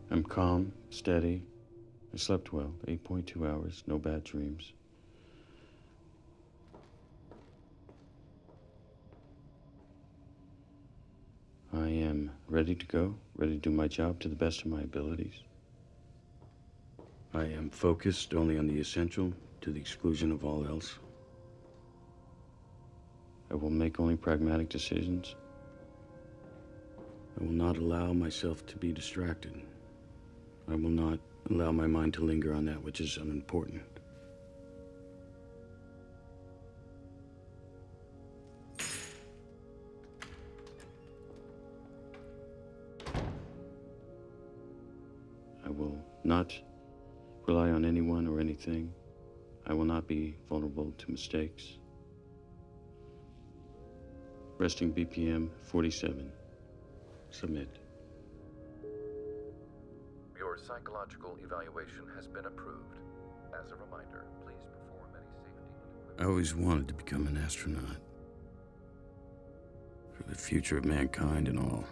I'm calm, steady. I slept well, 8.2 hours, no bad dreams. I am ready to go, ready to do my job to the best of my abilities. I am focused only on the essential to the exclusion of all else. I will make only pragmatic decisions. I will not allow myself to be distracted. I will not allow my mind to linger on that which is unimportant. I will not rely on anyone or anything. I will not be vulnerable to mistakes. Resting BPM 47. Submit. Your psychological evaluation has been approved. As a reminder, please perform any safety. I always wanted to become an astronaut. For the future of mankind and all.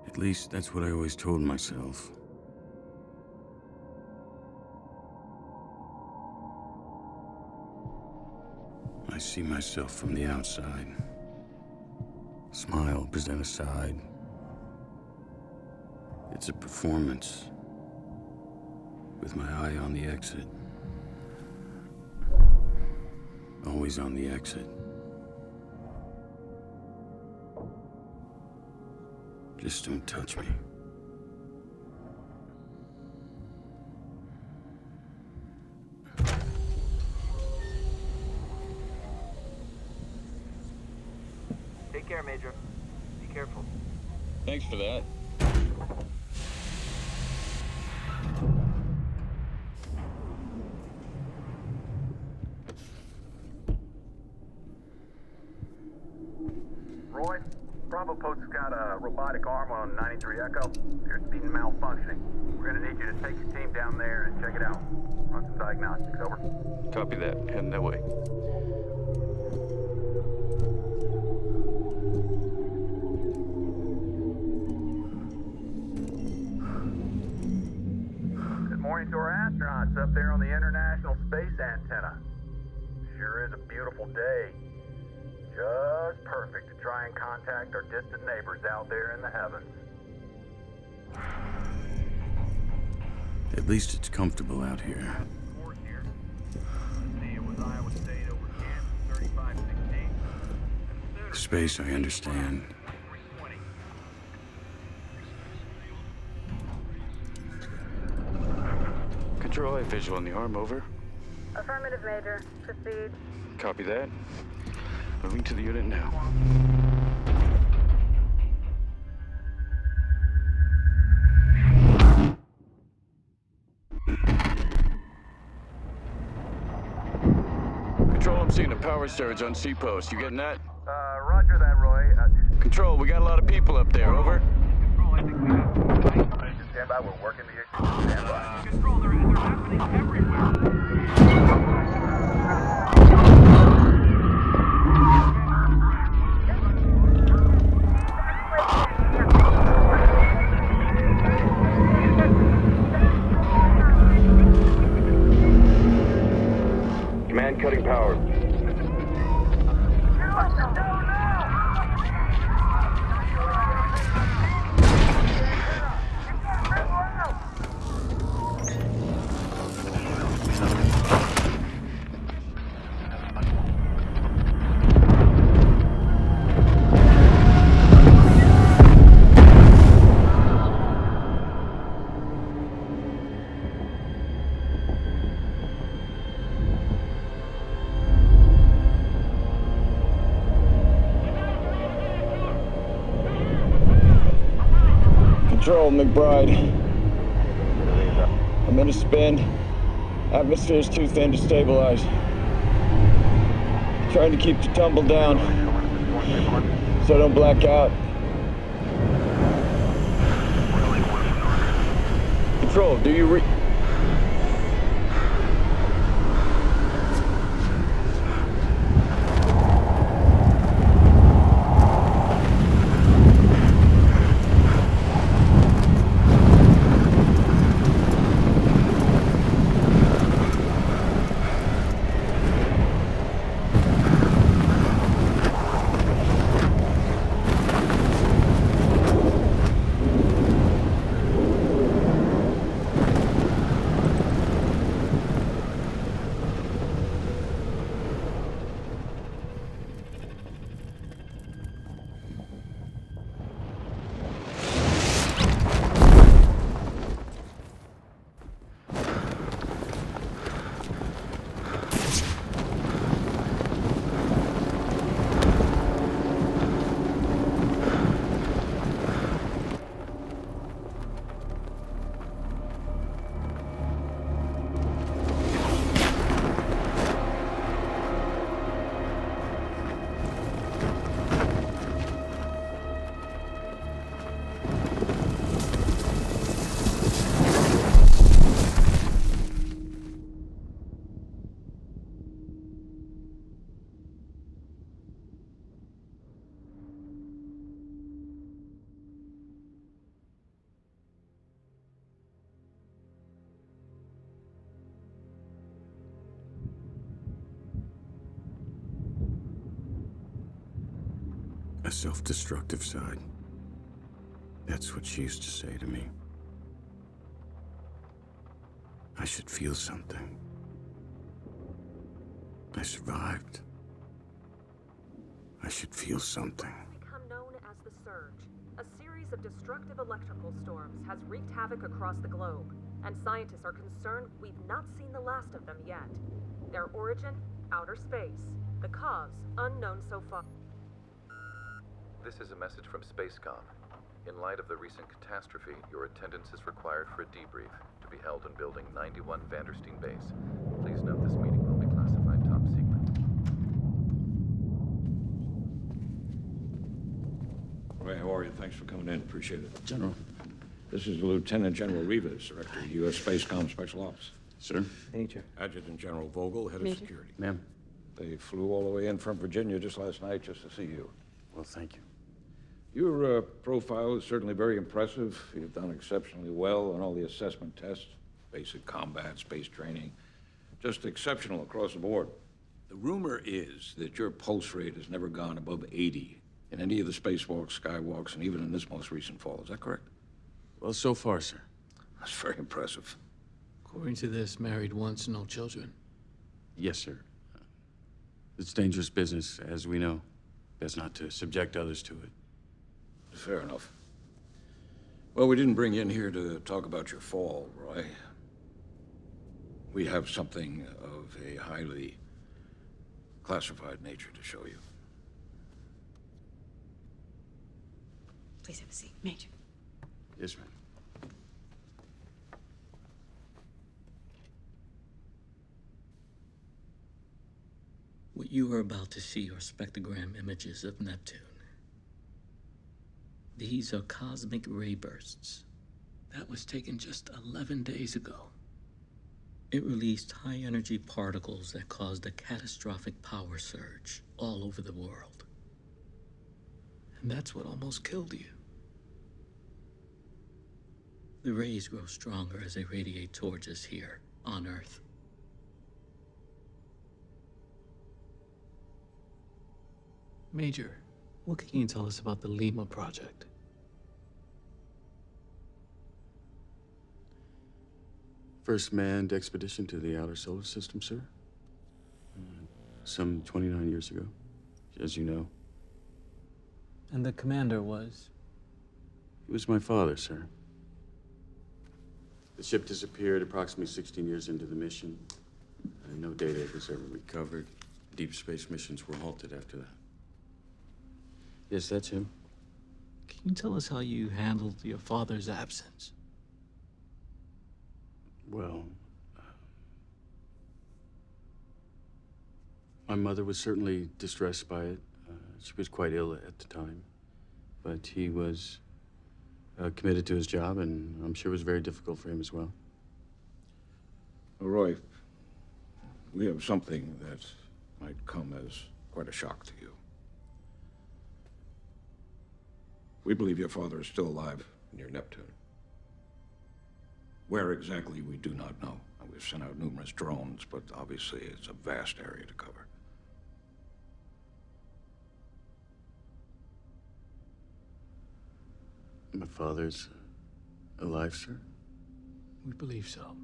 At least that's what I always told myself. I see myself from the outside. Smile, present a side. It's a performance. With my eye on the exit. Always on the exit. Just don't touch me. Take care, Major. Be careful. Thanks for that. Roy, Bravo Post's got a robotic arm on 93 Echo. Appears to be malfunctioning. We're gonna need you to take your team down there and check it out. Run some diagnostics. Over. Copy that. Heading that way. Good morning to our astronauts up there on the International Space Antenna. Sure is a beautiful day. Just perfect to try and contact our distant neighbors out there in the heavens. At least it's comfortable out here. Space, I understand. Control, I have visual on the arm, over. Affirmative, Major. Proceed. Copy that. Moving to the unit now. Control, I'm seeing a power surge on C-Post. You getting that? Roger that, Roy. Control, we got a lot of people up there, over. Control, I think we have... Stand by, we're working the issue. Stand by. Control, they're happening everywhere. Command cutting power. Control, McBride. I'm in a spin. Atmosphere is too thin to stabilize. Trying to keep the tumble down so I don't black out. Control, do you a self-destructive side. That's what she used to say to me. I should feel something. I survived. I should feel something. Become known as the Surge. A series of destructive electrical storms has wreaked havoc across the globe, and scientists are concerned we've not seen the last of them yet. Their origin, outer space. The cause, unknown so far. This is a message from Spacecom. In light of the recent catastrophe, your attendance is required for a debrief to be held in Building 91 Vandersteen Base. Please note this meeting will be classified top secret. Ray, how are you? Thanks for coming in. Appreciate it. General. This is Lieutenant General Rivas, Director of U.S. Spacecom Special Ops. Sir? Major. Adjutant General Vogel, Head of Security. Ma'am? They flew all the way in from Virginia just last night just to see you. Well, thank you. Your profile is certainly very impressive. You've done exceptionally well on all the assessment tests, basic combat, space training. Just exceptional across the board. The rumor is that your pulse rate has never gone above 80 in any of the spacewalks, skywalks, and even in this most recent fall. Is that correct? Well, so far, sir. That's very impressive. According to this, married once, no children. Yes, sir. It's dangerous business, as we know. Best not to subject others to it. Fair enough. Well, we didn't bring you in here to talk about your fall, Roy. We have something of a highly classified nature to show you. Please have a seat, Major. Yes, ma'am. What you are about to see are spectrogram images of Neptune. These are cosmic ray bursts. That was taken just 11 days ago. It released high-energy particles that caused a catastrophic power surge all over the world. And that's what almost killed you. The rays grow stronger as they radiate towards us here, on Earth. Major, what can you tell us about the Lima project? First manned expedition to the outer solar system, sir. Some 29 years ago, as you know. And the commander was? He was my father, sir. The ship disappeared approximately 16 years into the mission. And no data was ever recovered. Deep space missions were halted after that. Yes, that's him. Can you tell us how you handled your father's absence? Well, my mother was certainly distressed by it. She was quite ill at the time. But he was committed to his job, and I'm sure it was very difficult for him as well. Well, Roy, we have something that might come as quite a shock to you. We believe your father is still alive near Neptune. Where exactly, we do not know. We've sent out numerous drones, but obviously it's a vast area to cover. My father's alive, sir? We believe so.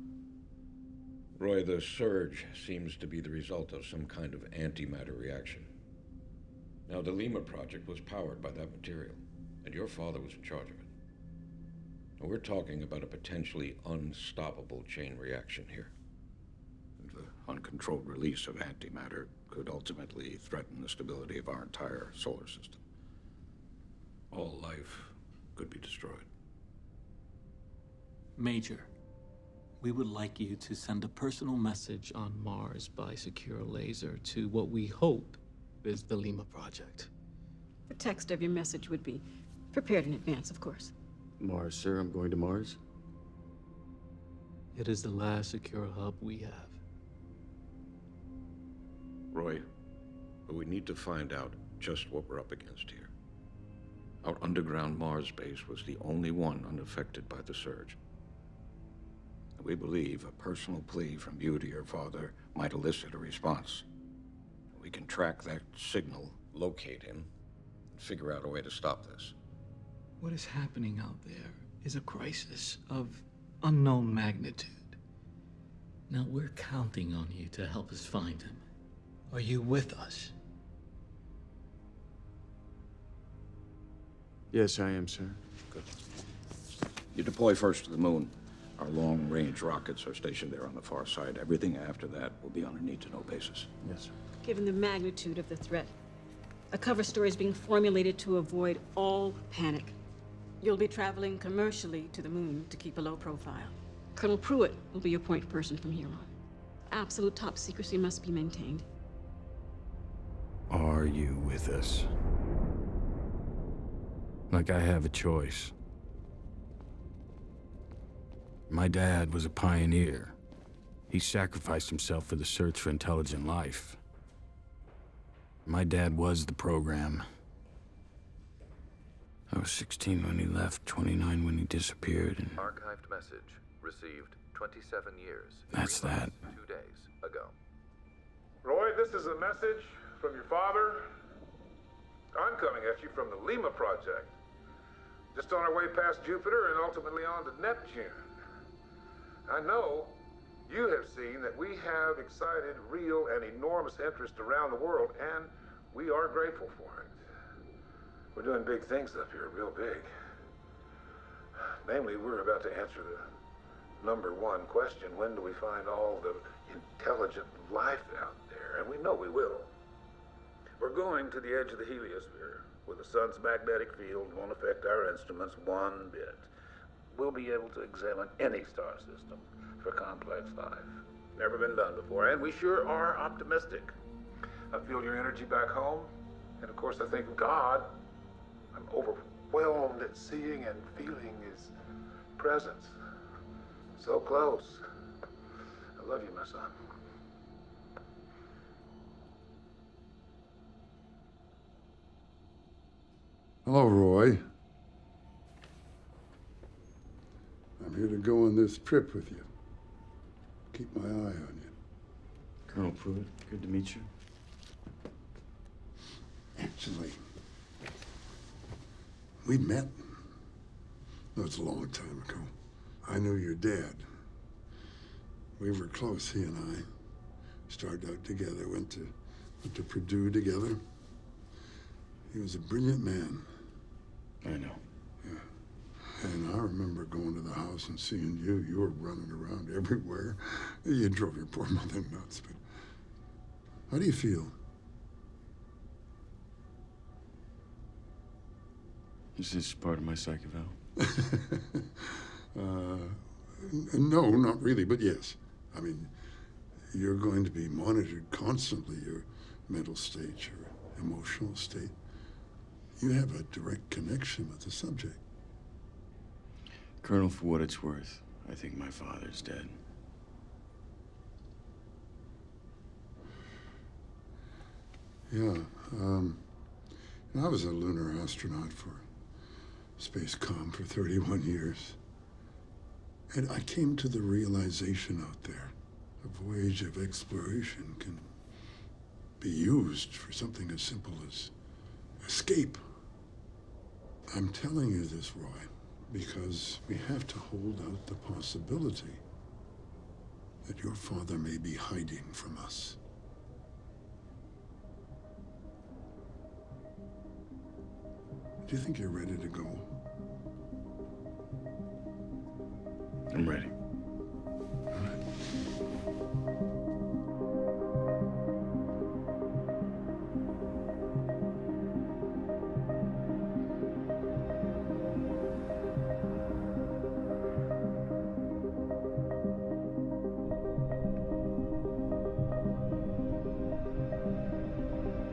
Roy, the surge seems to be the result of some kind of antimatter reaction. Now, the Lima project was powered by that material, and your father was in charge of it. Now, we're talking about a potentially unstoppable chain reaction here. The uncontrolled release of antimatter could ultimately threaten the stability of our entire solar system. All life could be destroyed. Major, we would like you to send a personal message on Mars by secure laser to what we hope is the Lima project. The text of your message would be prepared in advance, of course. Mars, sir. I'm going to Mars. It is the last secure hub we have. Roy, but we need to find out just what we're up against here. Our underground Mars base was the only one unaffected by the surge. We believe a personal plea from you to your father might elicit a response. We can track that signal, locate him, and figure out a way to stop this. What is happening out there is a crisis of unknown magnitude. Now we're counting on you to help us find him. Are you with us? Yes, I am, sir. Good. You deploy first to the moon. Our long-range rockets are stationed there on the far side. Everything after that will be on a need-to-know basis. Yes, sir. Given the magnitude of the threat, a cover story is being formulated to avoid all panic. You'll be traveling commercially to the moon to keep a low profile. Colonel Pruitt will be your point person from here on. Absolute top secrecy must be maintained. Are you with us? Like I have a choice. My dad was a pioneer. He sacrificed himself for the search for intelligent life. My dad was the program. I was 16 when he left, 29 when he disappeared, and... Archived message received 27 years. That's that. 2 days ago. Roy, this is a message from your father. I'm coming at you from the Lima Project. Just on our way past Jupiter and ultimately on to Neptune. I know you have seen that we have excited real and enormous interest around the world, and we are grateful for it. We're doing big things up here, real big. Namely, we're about to answer the #1 question: when do we find all the intelligent life out there? And we know we will. We're going to the edge of the heliosphere, where the sun's magnetic field won't affect our instruments one bit. We'll be able to examine any star system for complex life. Never been done before, and we sure are optimistic. I feel your energy back home, and of course I think of God. I'm overwhelmed at seeing and feeling His presence. So close. I love you, my son. Hello, Roy. I'm here to go on this trip with you. Keep my eye on you. Colonel Pruitt, good to meet you. Actually, we met. No, it's a long time ago. I knew your dad. We were close, he and I. Started out together, went to Purdue together. He was a brilliant man. I know. Yeah. And I remember going to the house and seeing you. You were running around everywhere. You drove your poor mother nuts, but how do you feel? Is this part of my psych eval? No, not really, but yes. I mean, you're going to be monitored constantly, your mental state, your emotional state. You have a direct connection with the subject. Colonel, for what it's worth, I think my father's dead. Yeah, I was a lunar astronaut for Spacecom for 31 years. And I came to the realization out there, a voyage of exploration can be used for something as simple as escape. I'm telling you this, Roy, because we have to hold out the possibility that your father may be hiding from us. Do you think you're ready to go? I'm ready. All right.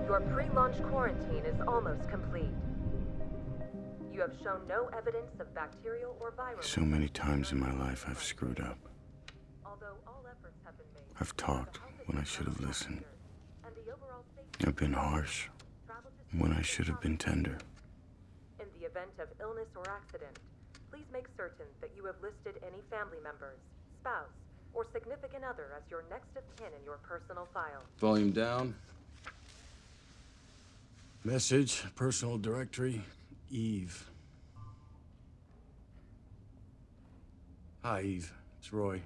Your pre-launch quarantine is almost complete. You have shown no evidence of bacterial or viral... So many times in my life I've screwed up. Although all efforts have been made... I've talked when I should have listened. I've been harsh when I should have been tender. In the event of illness or accident, please make certain that you have listed any family members, spouse, or significant other as your next of kin in your personal file. Volume down. Message, personal directory, Eve. Hi, Eve. It's Roy.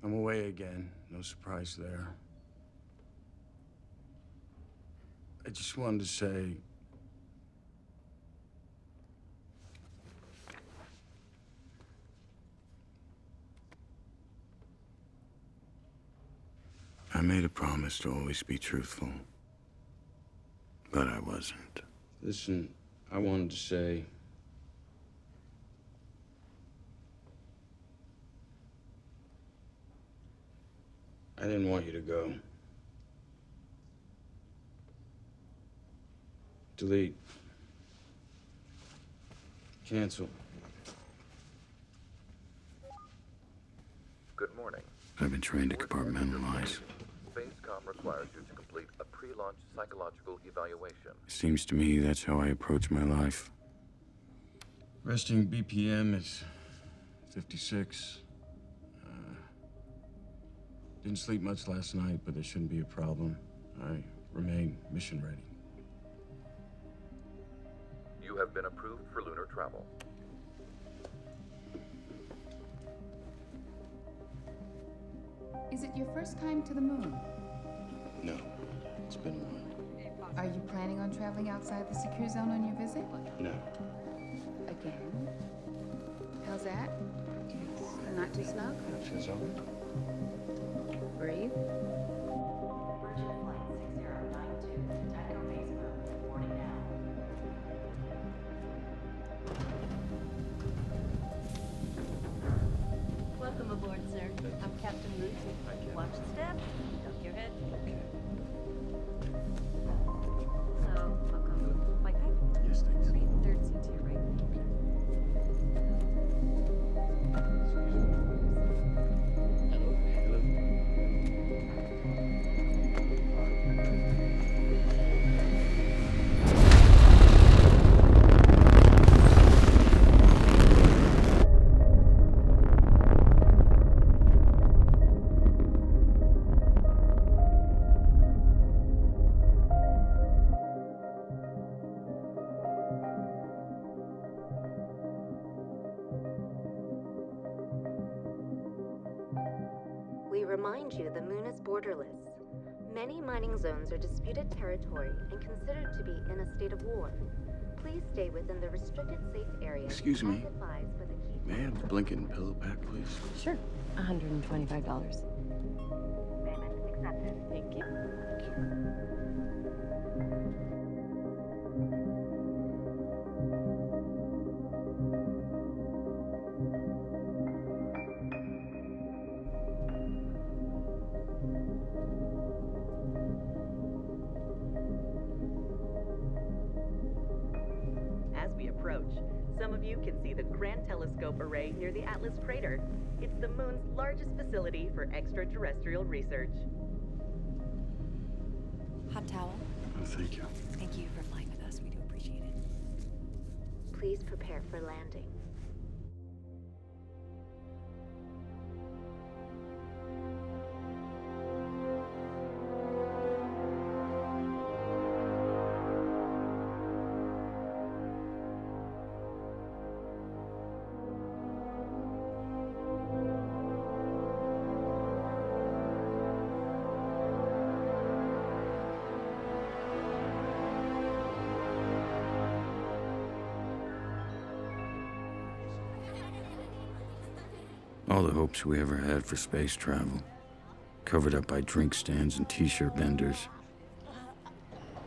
I'm away again. No surprise there. I just wanted to say... I made a promise to always be truthful. But I wasn't. Listen, I wanted to say... I didn't want you to go. Delete. Cancel. Good morning. I've been trained to compartmentalize. Spacecom requires you to complete a pre-launch psychological evaluation. It seems to me that's how I approach my life. Resting BPM is 56. Didn't sleep much last night, but there shouldn't be a problem. I remain mission ready. You have been approved for lunar travel. Is it your first time to the moon? No, it's been a while. Are you planning on traveling outside the secure zone on your visit? No. Again? How's that? Not too snug? Feels all right. Breathe. Welcome aboard, sir. I'm Captain Lucy. Watch the step. Duck your head. So, welcome. Flight deck? Yes, thanks. Great. Third seat to your right. We remind you the moon is borderless. Many mining zones are disputed territory and considered to be in a state of war. Please stay within the restricted safe area. Excuse me. as advised by the key. May I have the blanket and pillow pack, please? Sure. $125. Payment accepted. Thank you. As we approach, some of you can see the Grand Telescope Array near the Atlas Crater. It's the moon's largest facility for extraterrestrial research. Hot towel. Oh, thank you. Thank you for flying with us. We do appreciate it. Please prepare for landing. All the hopes we ever had for space travel, covered up by drink stands and t-shirt vendors.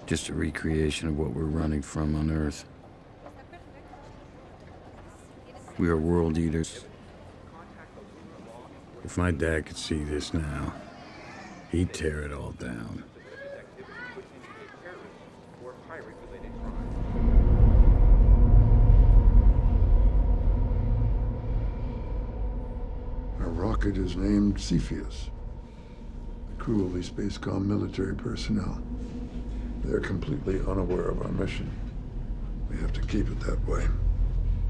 Just a recreation of what we're running from on Earth. We are world eaters. If my dad could see this now, he'd tear it all down. Our rocket is named Cepheus. The crew will be Spacecom military personnel. They're completely unaware of our mission. We have to keep it that way.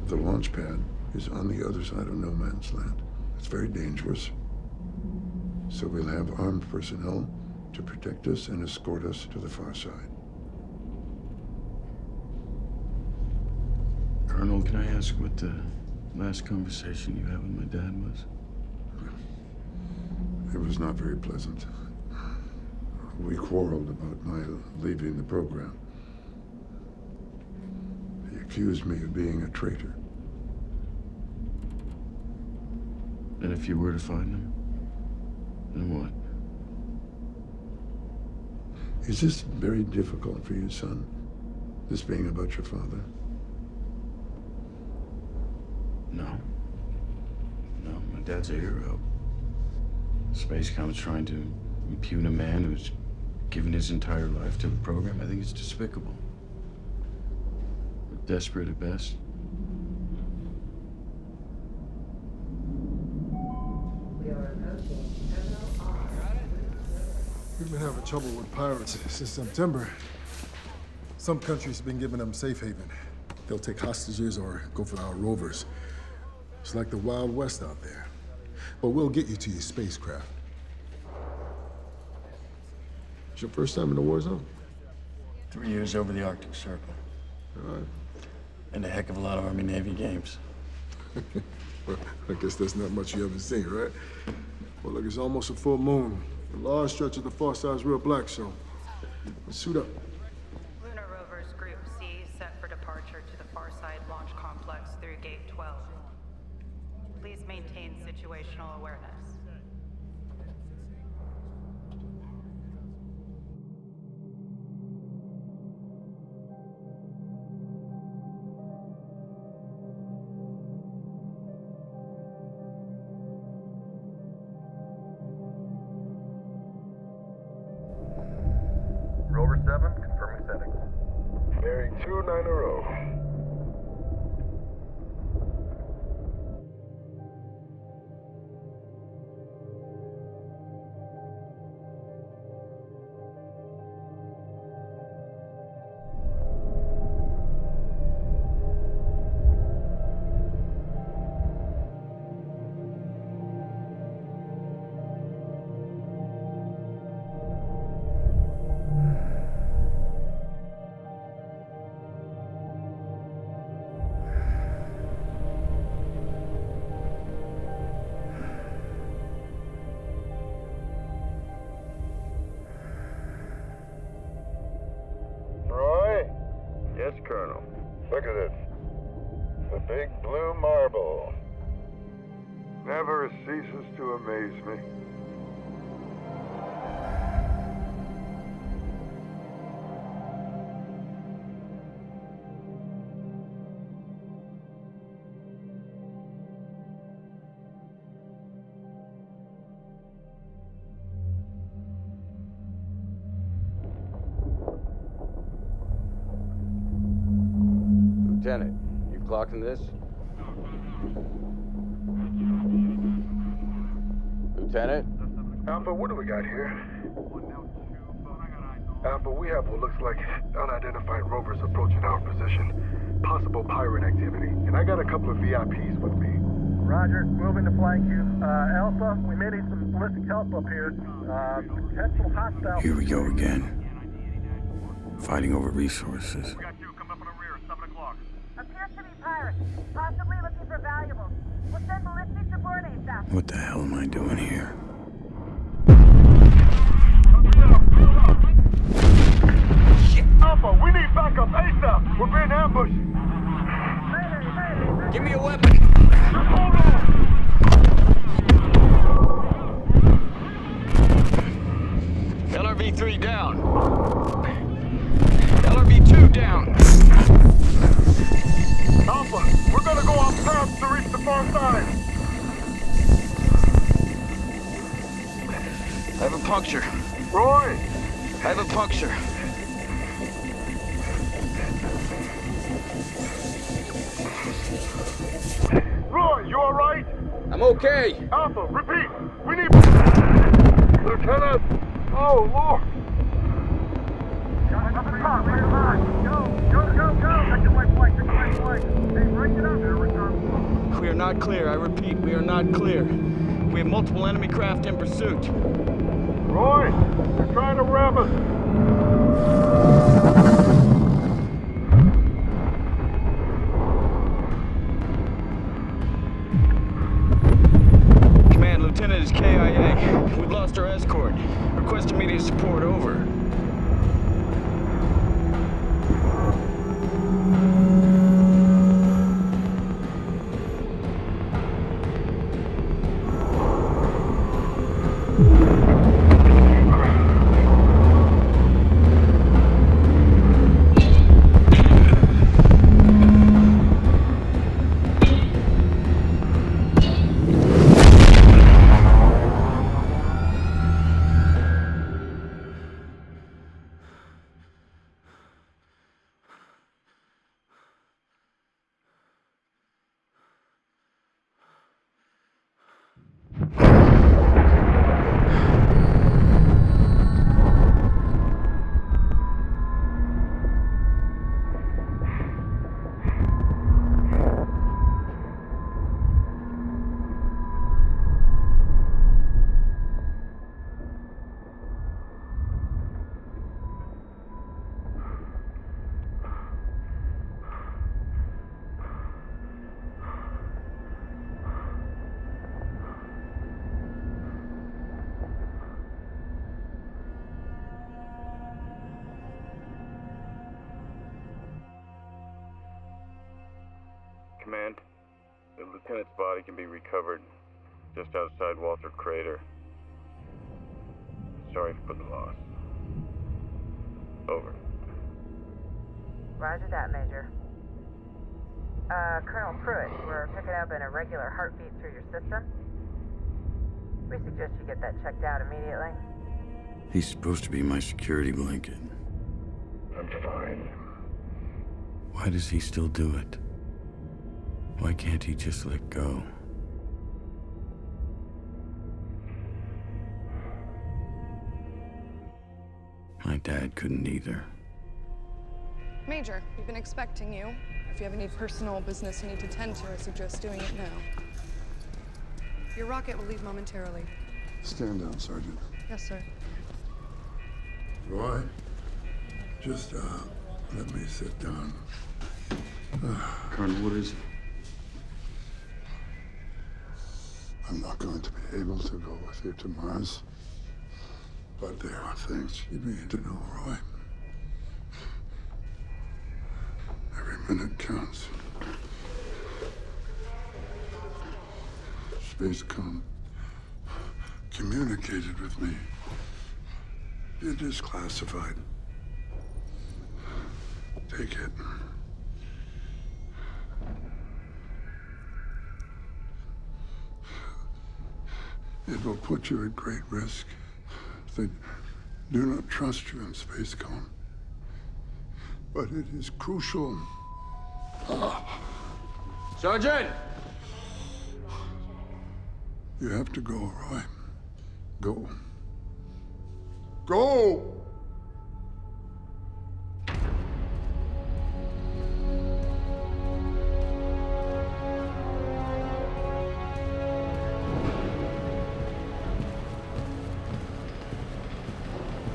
The launch pad is on the other side of no man's land. It's very dangerous. So we'll have armed personnel to protect us and escort us to the far side. Colonel, can I ask what the last conversation you had with my dad was? It was not very pleasant. We quarreled about my leaving the program. He accused me of being a traitor. And if you were to find them, then what? Is this very difficult for you, son? This being about your father? No. No, my dad's a hero. Spacecom's trying to impugn a man who's given his entire life to the program. I think it's despicable. But desperate at best. We've been having trouble with pirates since September. Some countries have been giving them safe haven. They'll take hostages or go for our rovers. It's like the Wild West out there. But we'll get you to your spacecraft. It's your first time in the war zone? 3 years over the Arctic Circle. All right. And a heck of a lot of Army-Navy games. Well, I guess that's not much you haven't seen, right? Well, look, it's almost a full moon. A large stretch of the far side's real black, so let's suit up. Lunar Rovers Group C set for departure to the Far Side Launch Complex through Gate 12. Please maintain situational awareness. Rover 7, confirming settings. Bearing 290. Yes, Colonel. Look at it. The big blue marble. Never ceases to amaze me. Lieutenant, you clocking this? Lieutenant? Alpha, what do we got here? Alpha, we have what looks like unidentified rovers approaching our position. Possible pirate activity. And I got a couple of VIPs with me. Roger, moving to flank you. Alpha, we may need some ballistic help up here. Potential hostile. Here we go again. Fighting over resources. Appears to be pirates, possibly looking for valuables. We'll send ballistic support ASAP. What the hell am I doing here? Alpha, we need backup ASAP. We're being ambushed. Give me a weapon. Hold on. LRV-3 down. LRV-2 down. Alpha, we're gonna go off path to reach the far side. I have a puncture. Roy! I have a puncture. Roy, you alright? I'm okay. Alpha, repeat. We need... Lieutenant! Oh, Lord! We are not clear. I repeat, we are not clear. We have multiple enemy craft in pursuit. Roy, they're trying to rev us. Command, Lieutenant is KIA. We've lost our escort. Request immediate support, over. Command, the lieutenant's body can be recovered just outside Walter Crater. Sorry for the loss. Over. Roger that, Major. Colonel Pruitt, we're picking up an irregular heartbeat through your system. We suggest you get that checked out immediately. He's supposed to be my security blanket. I'm fine. Why does he still do it? Why can't he just let go? My dad couldn't either. Major, we've been expecting you. If you have any personal business you need to tend to, I suggest doing it now. Your rocket will leave momentarily. Stand down, Sergeant. Yes, sir. Roy, just, let me sit down. Colonel, what is it? I'm not going to be able to go with you to Mars. But there are things you need to know, Roy. Every minute counts. Spacecom communicated with me. It is classified. Take it. It will put you at great risk. They do not trust you in Spacecom. But it is crucial. Sergeant! You have to go, Roy. Go. Go!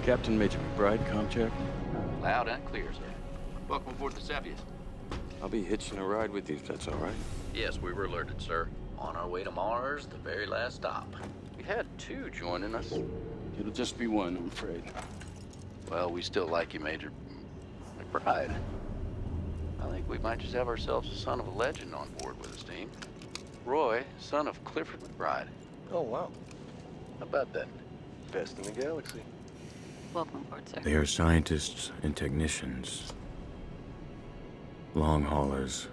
Captain Major McBride, comm check. Loud and clear, sir. Welcome aboard the Cepheus. I'll be hitching a ride with you if that's all right. Yes, we were alerted, sir. On our way to Mars, the very last stop. We had two joining us. It'll just be one, I'm afraid. Well, we still like you, Major McBride. I think we might just have ourselves a son of a legend on board with us, team. Roy, son of Clifford McBride. Oh, wow. How about that? Best in the galaxy. Welcome aboard, sir. They are scientists and technicians. Long haulers.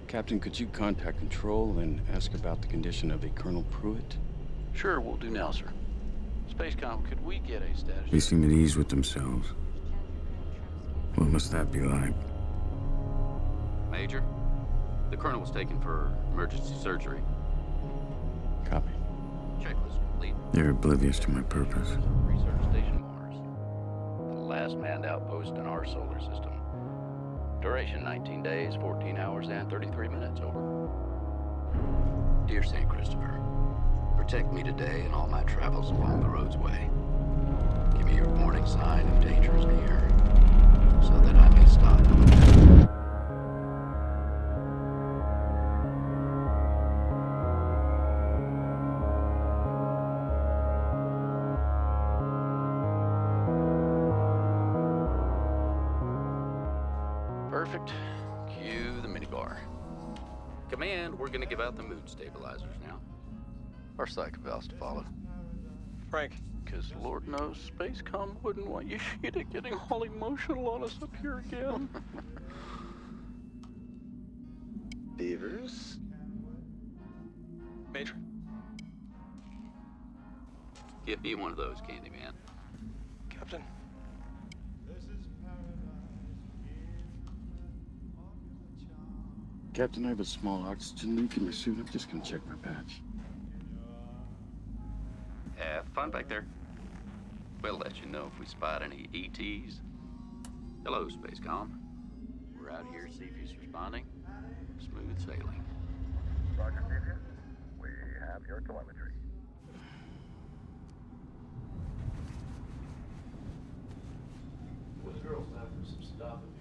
Captain, could you contact Control and ask about the condition of the Colonel Pruitt? Sure, we'll do now, sir. Spacecom, could we get a status? They seem at ease with themselves. What must that be like? Major, the Colonel was taken for emergency surgery. Copy. Checklist complete. They're oblivious to my purpose. Research Station Mars. The last manned outpost in our solar system. Duration 19 days, 14 hours, and 33 minutes, over. Dear St. Christopher, Protect me today and all my travels along the road's way. Give me your warning sign if danger is near, so that I may stop. Perfect. Cue the minibar. Command, we're gonna give out the mood stabilizers now. Our psych valves to follow. Frank. Because Lord knows Spacecom wouldn't want you to getting all emotional on us up here again. Beavers? Major. Give me one of those, Candyman. Captain. Captain, I have a small oxygen leak in my suit. I'm just gonna check my patch. Have fun back there. We'll let you know if we spot any ETs. Hello, Spacecom. We're out here to see if he's responding. Smooth sailing. Roger, Devious. We have your telemetry. Well, the girls have for some stuff in here.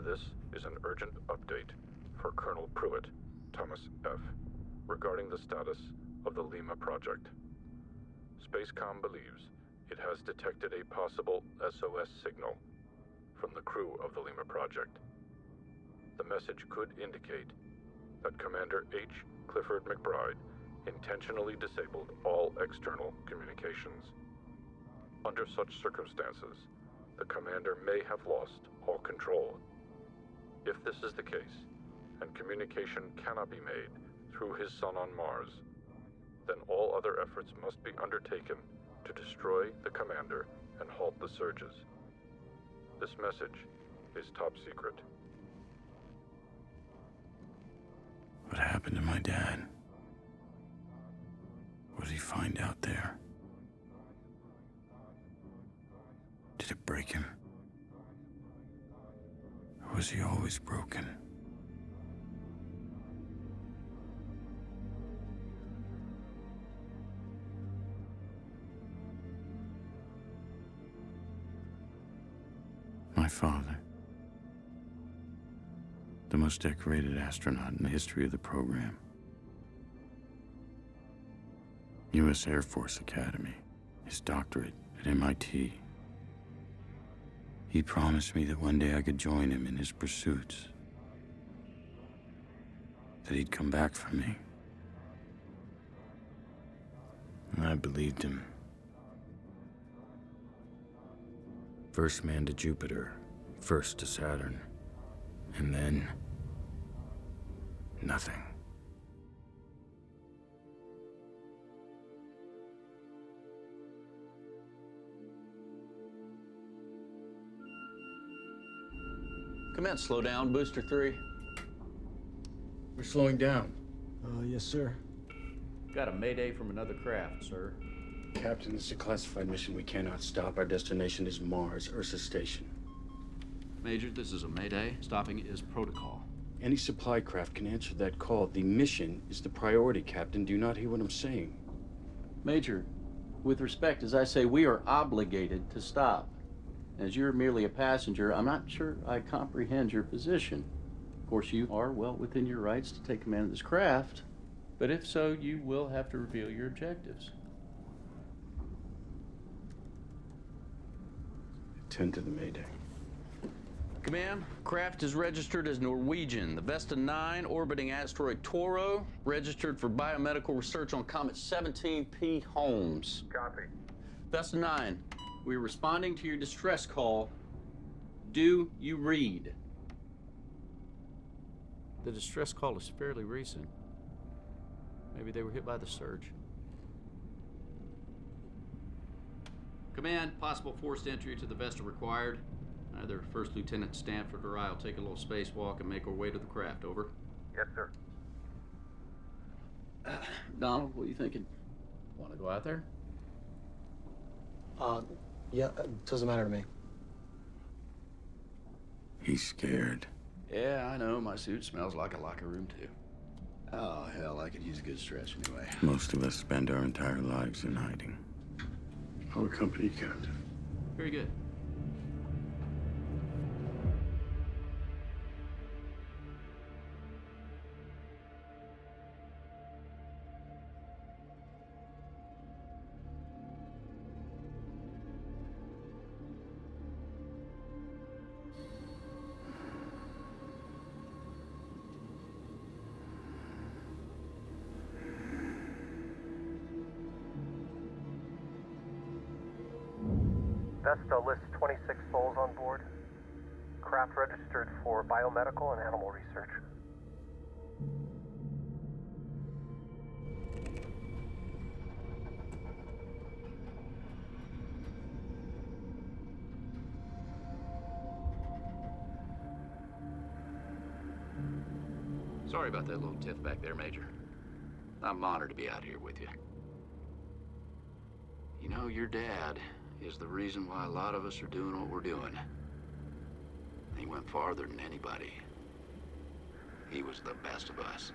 This is an urgent update for Colonel Pruitt, Thomas F., regarding the status of the Lima project. Spacecom believes it has detected a possible SOS signal from the crew of the Lima project. The message could indicate that Commander H. Clifford McBride intentionally disabled all external communications. Under such circumstances, the commander may have lost all control. If this is the case, and communication cannot be made through his son on Mars, then all other efforts must be undertaken to destroy the commander and halt the surges. This message is top secret. What happened to my dad? What did he find out there? Did it break him? Or was he always broken? My father, the most decorated astronaut in the history of the program. U.S. Air Force Academy, his doctorate at MIT. He promised me that one day I could join him in his pursuits. That he'd come back for me. And I believed him. First man to Jupiter, first to Saturn, and then nothing. Commence slow down, Booster 3. We're slowing down. Yes, sir. Got a mayday from another craft, sir. Captain, this is a classified mission we cannot stop. Our destination is Mars, Ursa Station. Major, this is a mayday. Stopping is protocol. Any supply craft can answer that call. The mission is the priority, Captain. Do you not hear what I'm saying? Major, with respect, as I say, we are obligated to stop. As you're merely a passenger, I'm not sure I comprehend your position. Of course, you are well within your rights to take command of this craft, but if so, you will have to reveal your objectives. Attend to the mayday. Command, craft is registered as Norwegian. The Vesta 9 orbiting asteroid Toro, registered for biomedical research on Comet 17P Holmes. Copy. Vesta 9, we're responding to your distress call. Do you read? The distress call is fairly recent. Maybe they were hit by the surge. Command, possible forced entry to the Vesta required. Either First Lieutenant Stanford or I'll take a little spacewalk and make our way to the craft, over. Yes, sir. Donald, what are you thinking? Want to go out there? Yeah, doesn't matter to me. He's scared. Yeah, I know. My suit smells like a locker room, too. Oh, hell, I could use a good stretch anyway. Most of us spend our entire lives in hiding. Our company, Captain. Very good. Vesta lists 26 souls on board. Craft registered for biomedical and animal research. Sorry about that little tiff back there, Major. I'm honored to be out here with you. You know, your dad is the reason why a lot of us are doing what we're doing. He went farther than anybody. He was the best of us.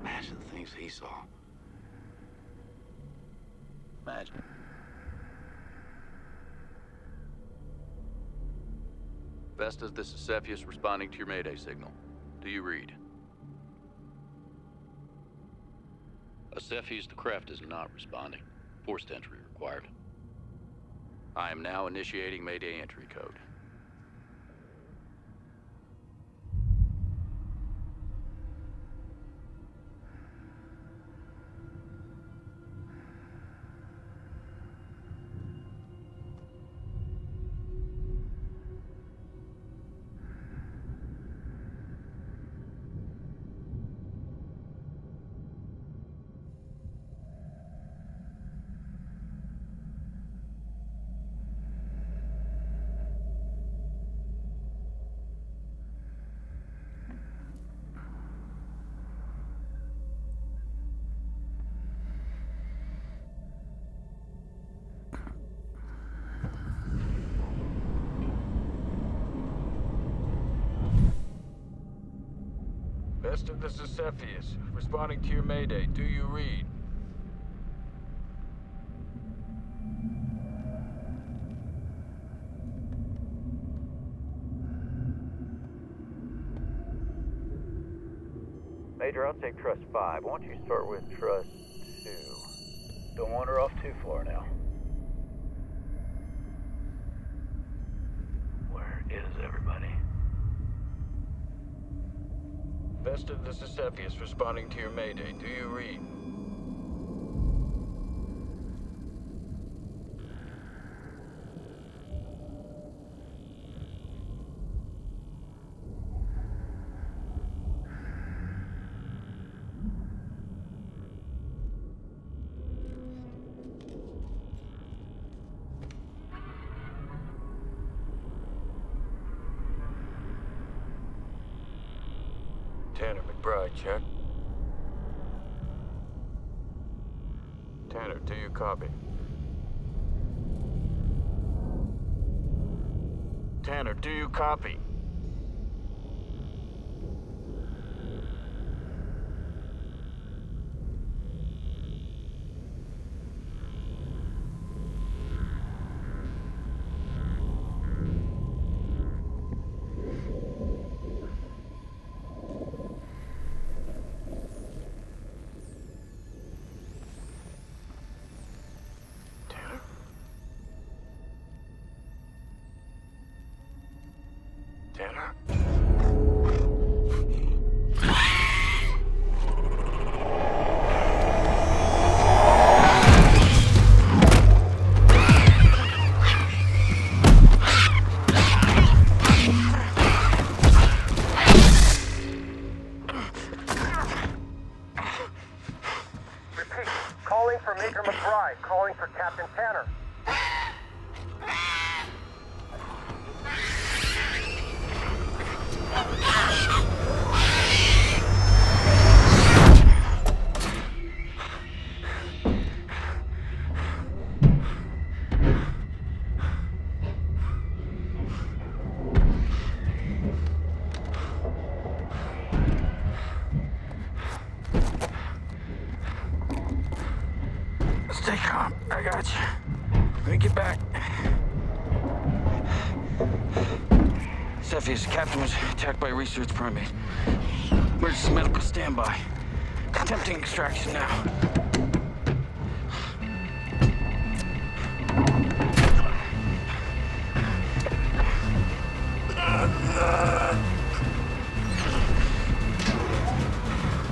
Imagine the things he saw. Imagine. Vestas, this is Cepheus responding to your Mayday signal. Do you read? Cepheus, the craft is not responding. Forced entry required. I am now initiating Mayday entry code. Vesta, this is Cepheus, responding to your Mayday. Do you read? Major, I'll take Trust 5. Why don't you start with Trust 2? Don't wander off too far now. Where is everybody? Vesta, this is Cepheus, responding to your Mayday. Do you read? Tanner McBride, check. Tanner, do you copy? Tanner, do you copy? Tanner? Repeat. Calling for Major McBride. Calling for Captain Tanner. Stay calm. I got you. Let me get back. Cepheus, Captain was attacked by a research primate. Emergency medical standby. Attempting extraction now.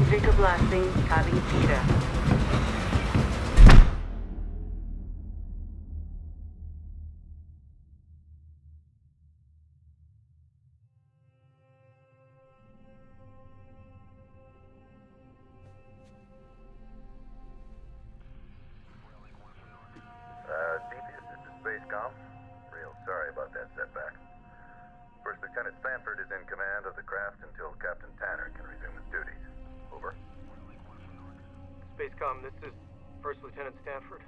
Jacob Blasting, Kali Tira. Cepheus, this is Spacecom. Real sorry about that setback. First Lieutenant Sanford is in command of the craft until Captain Tanner can resume his duties. Over. Spacecom, this is First Lieutenant Stanford.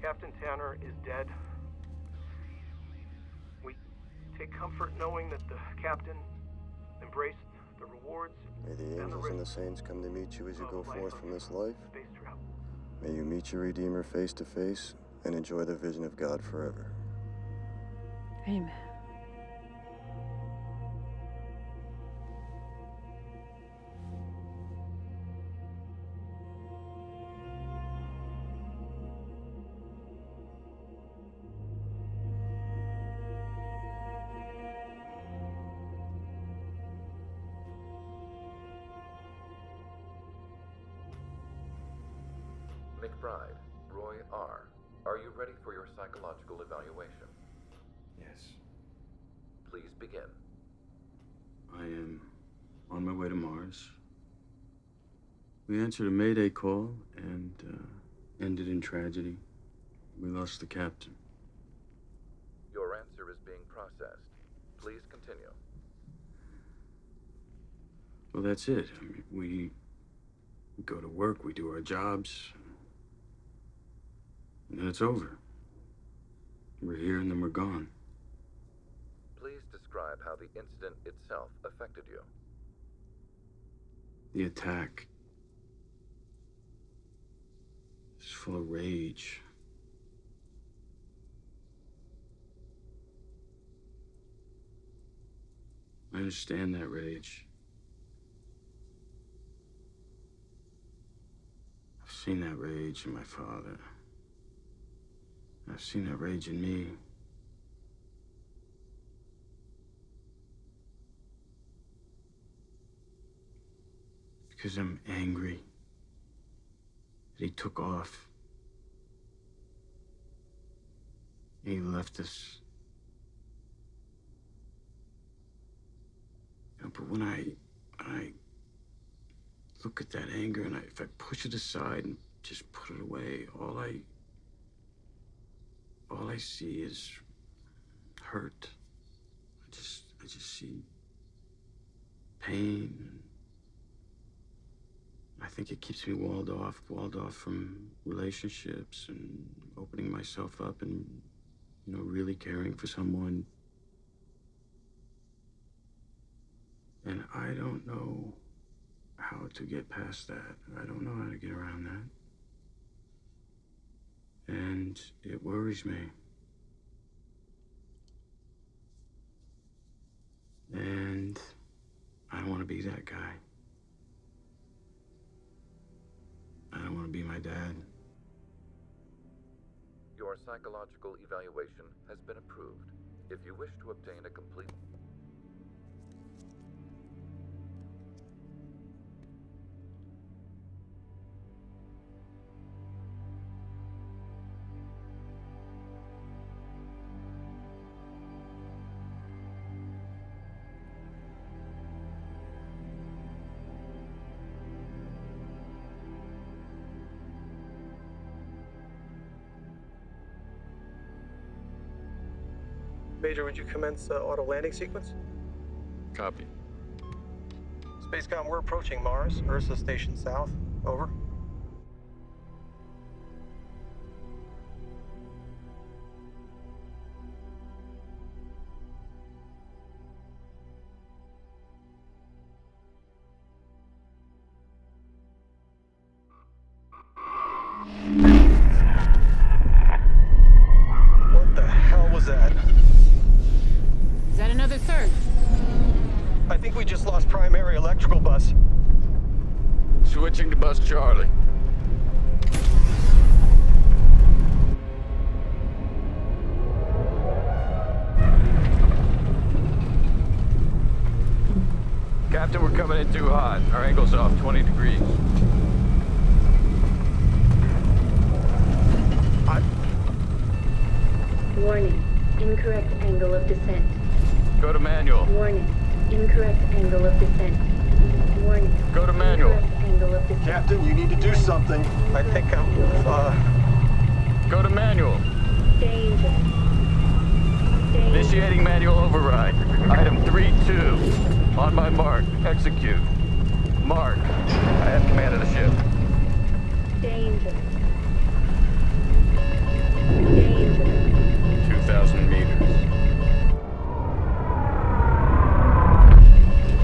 Captain Tanner is dead. We take comfort knowing that the captain embraced the rewards. May the angels and the saints come to meet you as you go forth from this life. May you meet your Redeemer face to face and enjoy the vision of God forever. Amen. McBride, Roy R., are you ready for your psychological evaluation? Yes. Please begin. I am on my way to Mars. We answered a Mayday call and ended in tragedy. We lost the captain. Your answer is being processed. Please continue. Well, that's it. I mean, we go to work, we do our jobs, and then it's over. We're here and then we're gone. Please describe how the incident itself affected you. The attack is full of rage. I understand that rage. I've seen that rage in my father. I've seen that rage in me. Because I'm angry that he took off. He left us. You know, but when I look at that anger and if I push it aside and just put it away, all I see is hurt. I just see pain. I think it keeps me walled off from relationships and opening myself up and, you know, really caring for someone. And I don't know how to get past that. I don't know how to get around that. And it worries me. And I don't want to be that guy. I don't want to be my dad. Your psychological evaluation has been approved. If you wish to obtain a complete... Major, would you commence auto landing sequence? Copy. Spacecom, we're approaching Mars. Ursa Station South. Over. What the hell was that? Is that another surge? I think we just lost primary electrical bus. Switching to bus Charlie. Captain, we're coming in too hot. Our angle's off 20 degrees. Warning. Incorrect angle of descent. Go to manual. Warning. Incorrect angle of descent. Warning. Go to manual. Incorrect angle of descent. Captain, you need to do something. I think I'm, Go to manual. Danger. Initiating manual override. Item 3-2. On my mark. Execute. Mark. I have command of the ship. Danger. 2,000 meters.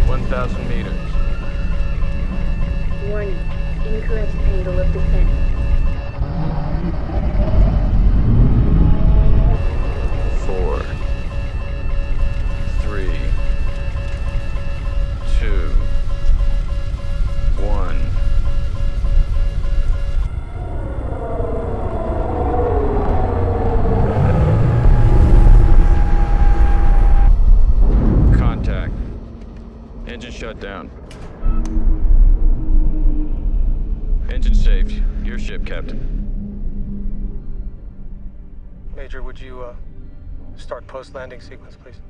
1,000 meters. Warning. Incorrect angle of descent. 4, 3, 2, 1. Contact. Engine shut down. Engine saved. Your ship, Captain. Major, would you, start post-landing sequence, please?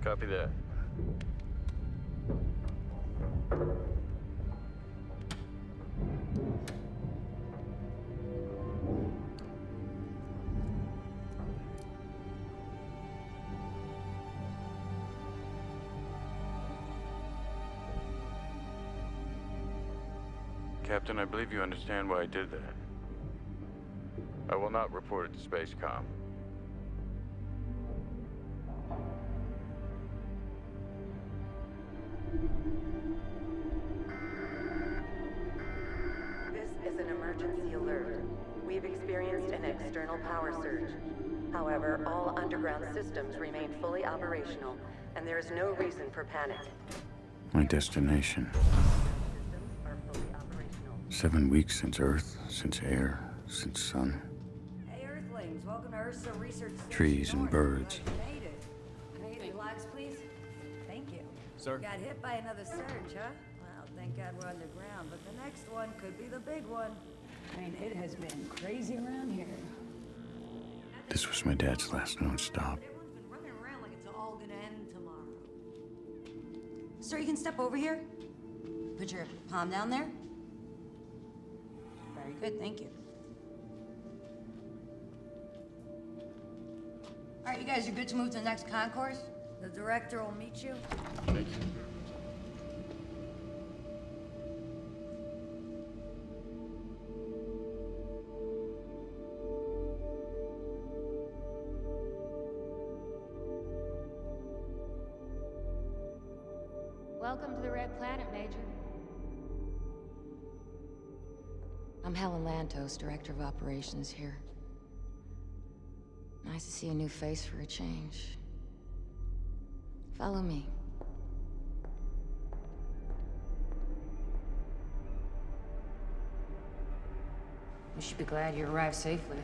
Copy that. Captain, I believe you understand why I did that. I will not report it to Spacecom. This is an emergency alert. We've experienced an external power surge. However, all underground systems remain fully operational, and there is no reason for panic. My destination. 7 weeks since Earth, since air, since sun. Hey, Earthlings, welcome to Ursa Research Station Trees and North. birds. You made it. Hey, relax, please. Thank you. Sir? Got hit by another surge, huh? Well, thank God we're underground, but the next one could be the big one. I mean, it has been crazy around here. This was my dad's last known stop. Everyone's been running around like it's all gonna end tomorrow. Sir, you can step over here. Put your palm down there. Very good, thank you. All right, you guys are good to move to the next concourse? The director will meet you. Thank you. Welcome to the Red Planet, Major. I'm Helen Lantos, Director of Operations here. Nice to see a new face for a change. Follow me. You should be glad you arrived safely.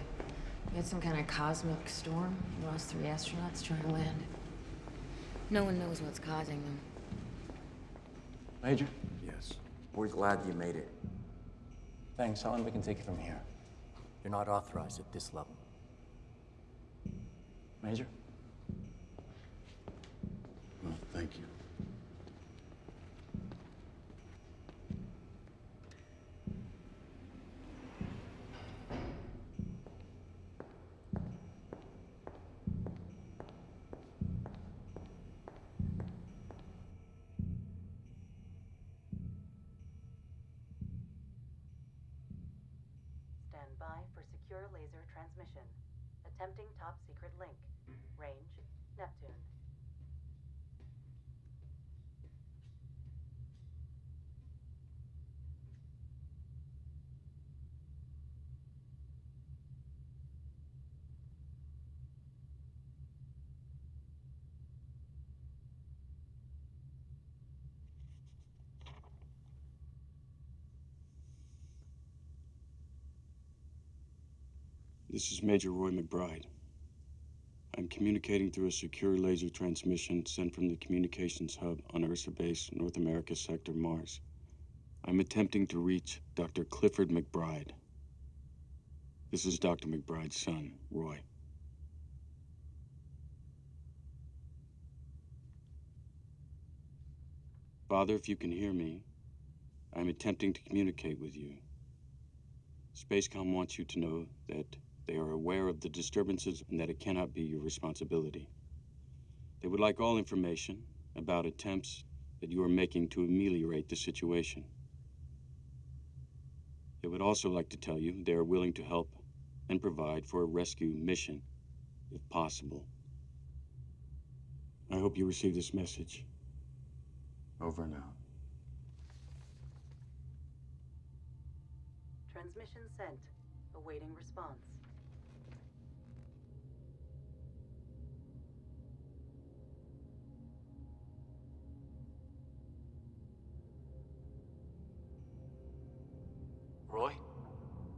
We had some kind of cosmic storm. We lost 3 astronauts trying to land. No one knows what's causing them. Major? Yes. We're glad you made it. Thanks, Helen. We can take it from here. You're not authorized at this level. Major? Well, thank you. by for secure laser transmission. Attempting top secret link. Range, Neptune. This is Major Roy McBride. I'm communicating through a secure laser transmission sent from the communications hub on Ursa Base, North America Sector, Mars. I'm attempting to reach Dr. Clifford McBride. This is Dr. McBride's son, Roy. Father, if you can hear me, I'm attempting to communicate with you. Spacecom wants you to know that they are aware of the disturbances and that it cannot be your responsibility. They would like all information about attempts that you are making to ameliorate the situation. They would also like to tell you they are willing to help and provide for a rescue mission, if possible. I hope you receive this message. Over and out. Transmission sent. Awaiting response. Roy,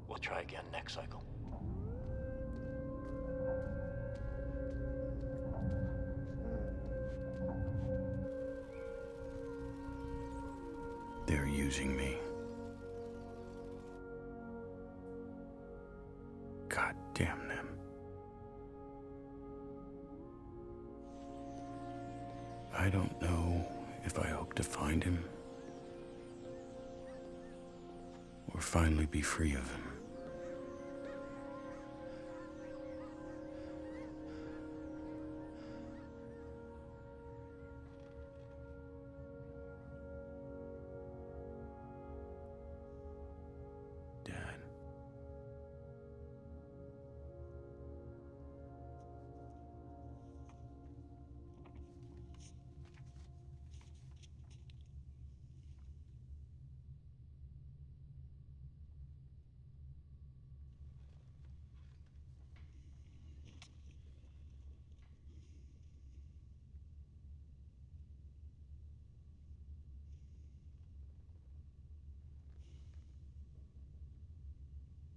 we'll try again next cycle. They're using me. God damn them. I don't know if I hope to find him or finally be free of him.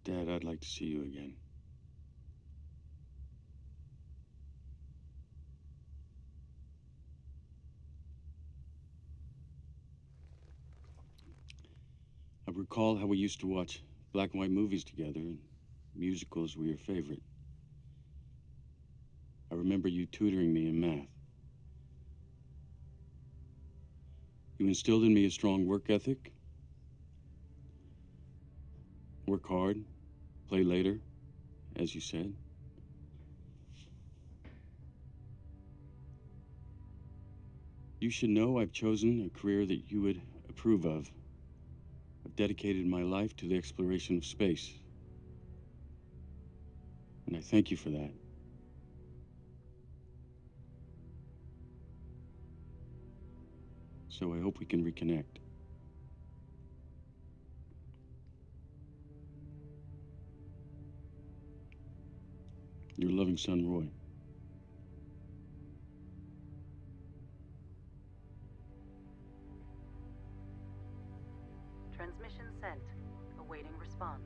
Dad, I'd like to see you again. I recall how we used to watch black and white movies together, and musicals were your favorite. I remember you tutoring me in math. You instilled in me a strong work ethic. Work hard, play later, as you said. You should know I've chosen a career that you would approve of. I've dedicated my life to the exploration of space. And I thank you for that. So I hope we can reconnect. Your loving son, Roy. Transmission sent. Awaiting response.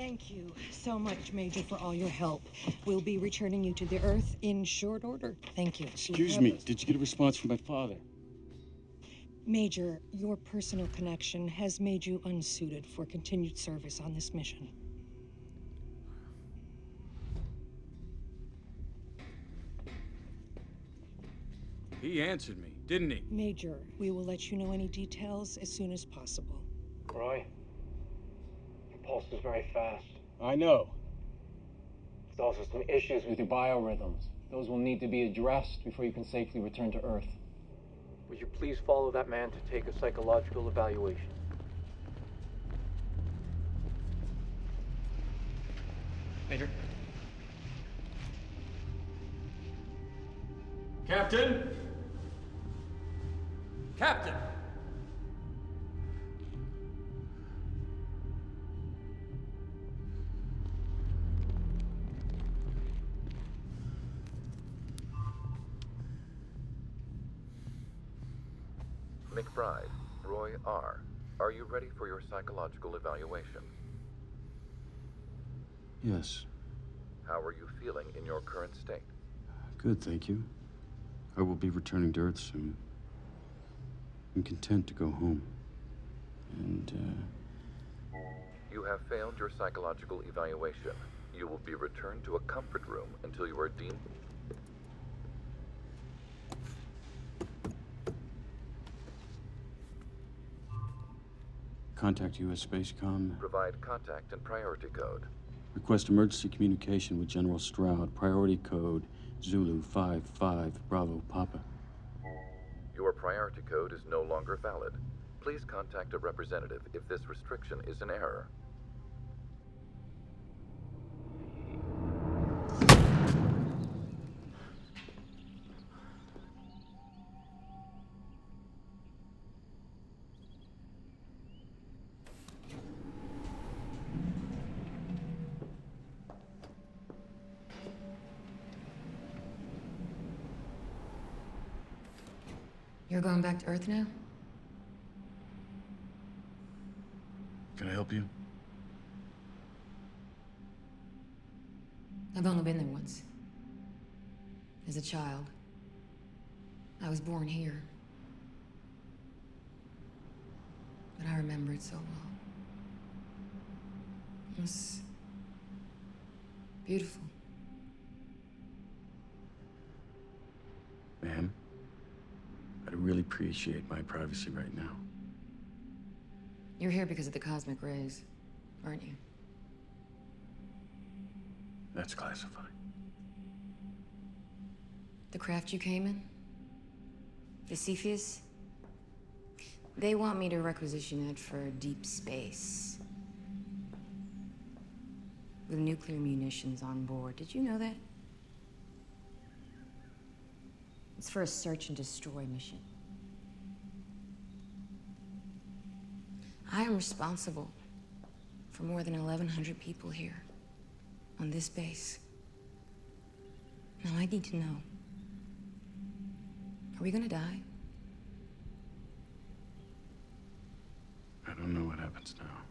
Thank you so much, Major, for all your help. We'll be returning you to the Earth in short order. Thank you. Excuse me, did you get a response from my father? Major, your personal connection has made you unsuited for continued service on this mission. He answered me, didn't he? Major, we will let you know any details as soon as possible. Roy, your pulse is very fast. I know. There's also some issues with your biorhythms. Those will need to be addressed before you can safely return to Earth. Would you please follow that man to take a psychological evaluation? Major? Captain? Captain! McBride, Roy R., are you ready for your psychological evaluation? Yes. How are you feeling in your current state? Good, thank you. I will be returning to Earth soon. I'm content to go home. And, You have failed your psychological evaluation. You will be returned to a comfort room until you are deemed... Contact U.S. Spacecom. Provide contact and priority code. Request emergency communication with General Stroud. Priority code Zulu 55 Bravo Papa. Your priority code is no longer valid. Please contact a representative if this restriction is an error. You're going back to Earth now? Can I help you? I've only been there once. As a child. I was born here. But I remember it so well. It was beautiful. Ma'am, I'd really appreciate my privacy right now. You're here because of the cosmic rays, aren't you? That's classified. The craft you came in? The Cepheus? They want me to requisition it for deep space. With nuclear munitions on board. Did you know that? It's for a search and destroy mission. I am responsible for more than 1,100 people here on this base. Now I need to know. Are we gonna die? I don't know what happens now.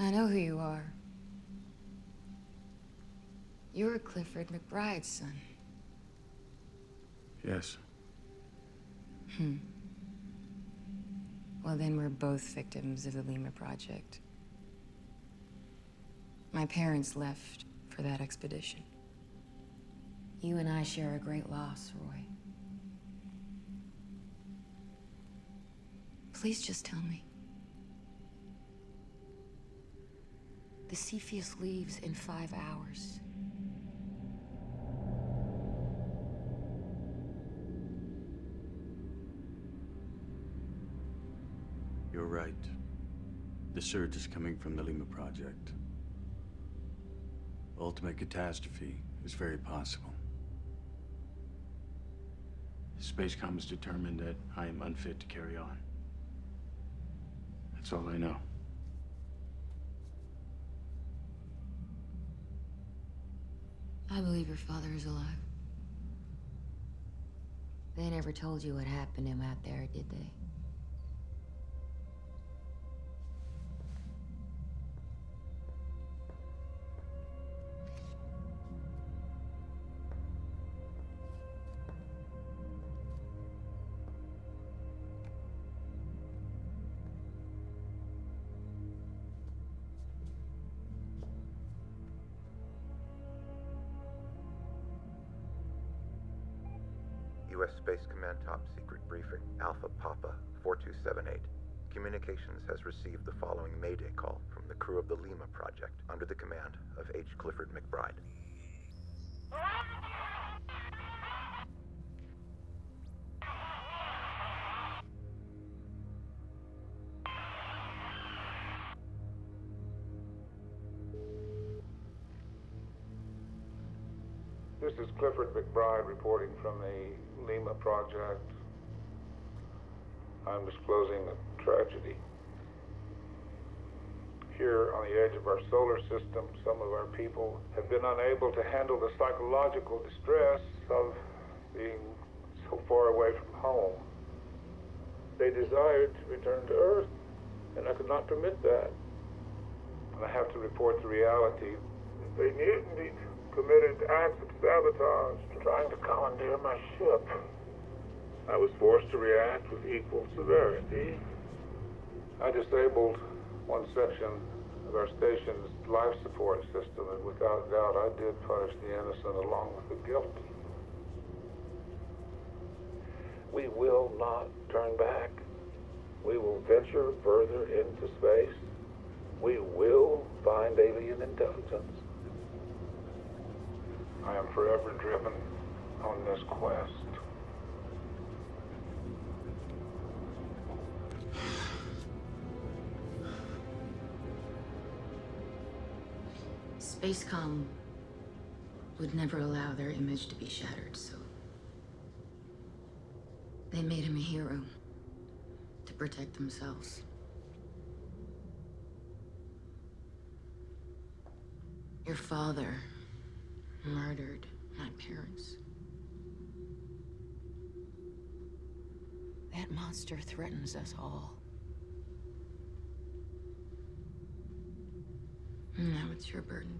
I know who you are. You're Clifford McBride's son. Yes. Well, then we're both victims of the Lima Project. My parents left for that expedition. You and I share a great loss, Roy. Please just tell me. The Cepheus leaves in 5 hours. You're right. The surge is coming from the Lima Project. Ultimate catastrophe is very possible. Spacecom has determined that I am unfit to carry on. That's all I know. I believe your father is alive. They never told you what happened to him out there, did they? U.S. Space Command top secret briefing, Alpha Papa 4278. Communications has received the following Mayday call from the crew of the Lima project under the command of H. Clifford McBride. This is Clifford McBride reporting from the Lima project. I'm disclosing a tragedy. Here on the edge of our solar system, some of our people have been unable to handle the psychological distress of being so far away from home. They desired to return to Earth, and I could not permit that. And I have to report the reality. They mutinied, committed acts of sabotage, trying to commandeer my ship. I was forced to react with equal severity. I disabled one section of our station's life support system, and without doubt I did punish the innocent along with the guilty. We will not turn back. We will venture further into space. We will find alien intelligence. I am forever driven on this quest. Spacecom would never allow their image to be shattered, so they made him a hero to protect themselves. Your father murdered my parents. That monster threatens us all. Now it's your burden.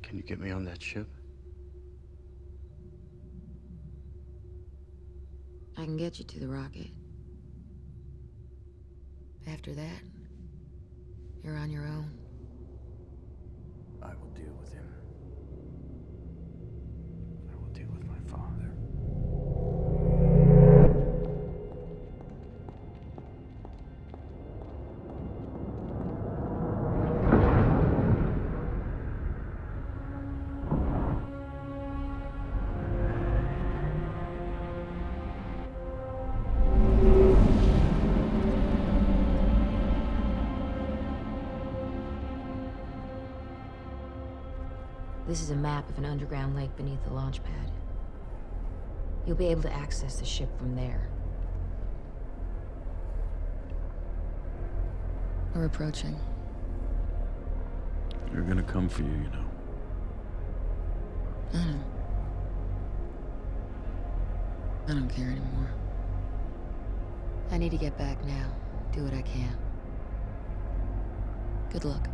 Can you get me on that ship? I can get you to the rocket. After that, you're on your own. I will deal with him. I will deal with my father. This is a map of an underground lake beneath the launch pad. You'll be able to access the ship from there. We're approaching. They're gonna come for you, you know. I know. I don't care anymore. I need to get back now. Do what I can. Good luck.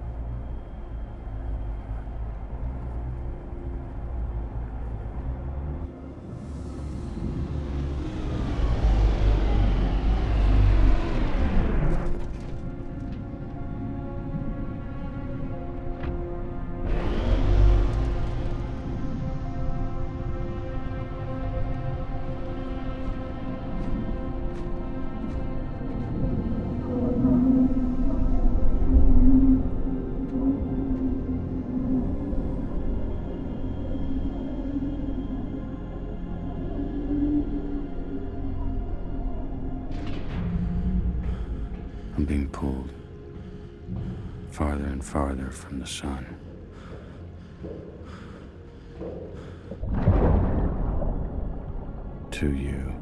I'm being pulled farther and farther from the sun. To you.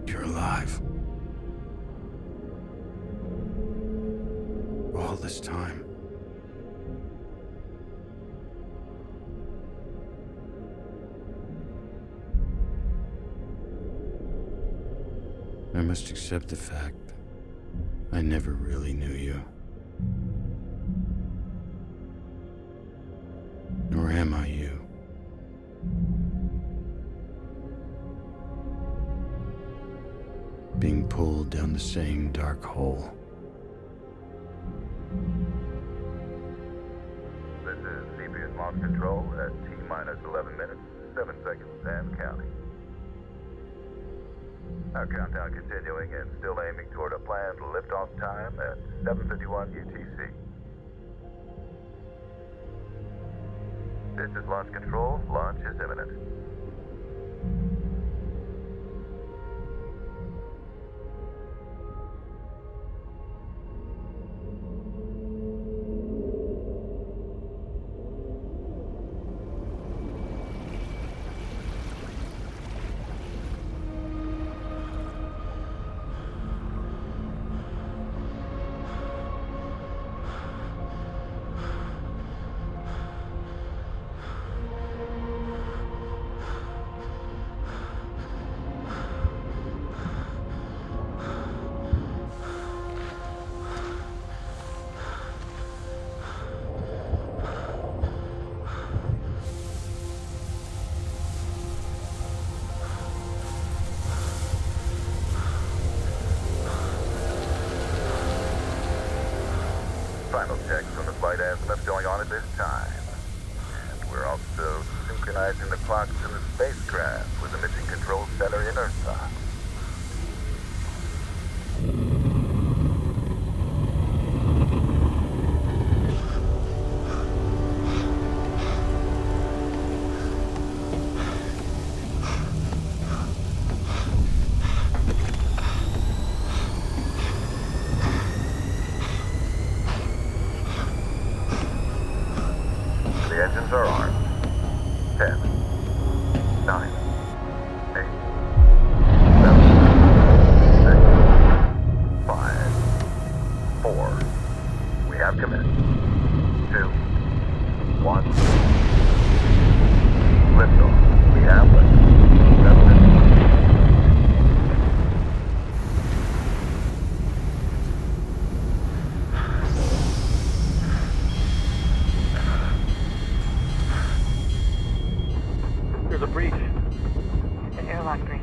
You're alive. All all this time? I must accept the fact I never really knew you. Nor am I you. Being pulled down the same dark hole. This is CPS launch control at T-minus 11 minutes, 7 seconds, and counting. Our countdown continuing and still aiming toward a planned liftoff time at 7:51 UTC. This is launch control. Launch is imminent. Final checks from the flight azimuth going on at this time. And we're also synchronizing the clocks in the spacecraft with the mission control center in Ursa. The engines are armed. 10, 9, 8, 7, 6, 5, 4. We have commenced. 2, 1. Liftoff. We have liftoff. 7. There's a breach. The airlock breach.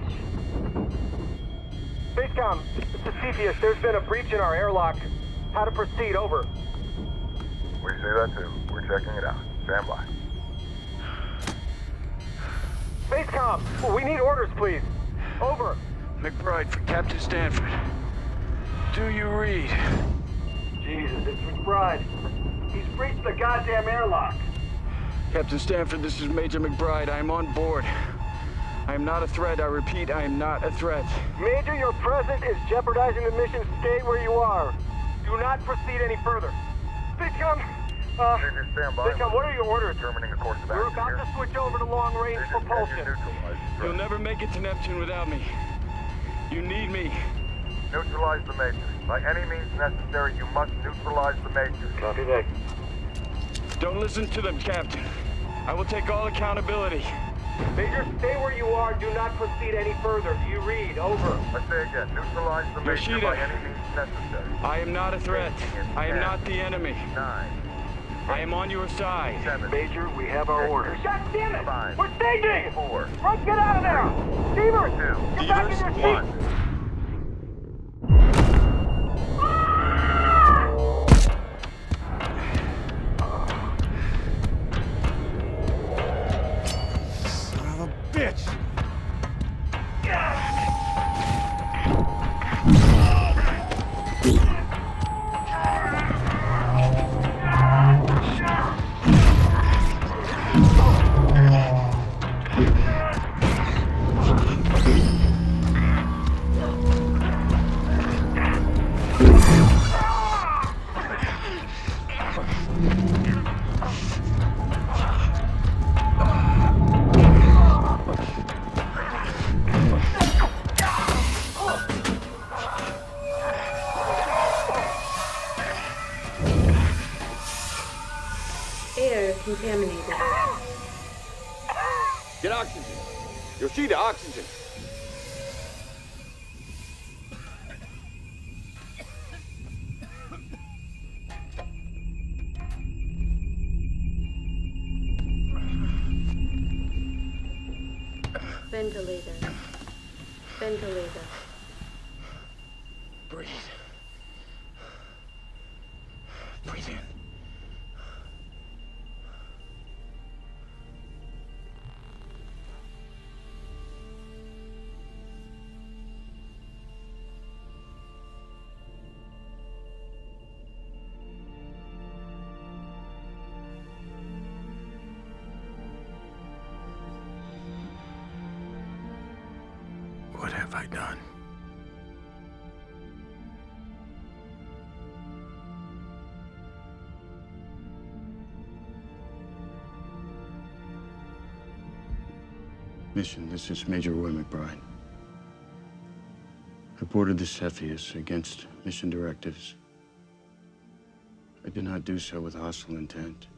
Spacecom, this is CPS. There's been a breach in our airlock. How to proceed, over. We see that too. We're checking it out. Stand by. Spacecom, we need orders, please. Over. McBride for Captain Stanford. Do you read? Jesus, it's McBride. He's breached the goddamn airlock. Captain Stanford, this is Major McBride. I am on board. I am not a threat. I repeat, I am not a threat. Major, your presence is jeopardizing the mission. Stay where you are. Do not proceed any further. Spacecom, Major, stand by. Spacecom, what are your orders? Determining the course of We're action about here. to switch over to long-range propulsion. You'll never make it to Neptune without me. You need me. Neutralize the Major. By any means necessary, you must neutralize the Major. Copy that. Don't listen to them, Captain. I will take all accountability. Major, stay where you are. Do not proceed any further. Do you read? Over. I say again, neutralize the Major Yoshida. by any means necessary. I am not a threat. I am 10, not the enemy. 9, I am on your side. 7. Major, we have our orders. God damn it! 5. We're staging! 4. Let's get out of there! Stevers! 2. Get back in your seat! 1. Bitch! contaminated. Get oxygen. Yoshida, oxygen. Ventilator. Ventilator. Breathe. Breathe in. What have I done? Mission, this is Major Roy McBride. I boarded the Cepheus against mission directives. I did not do so with hostile intent.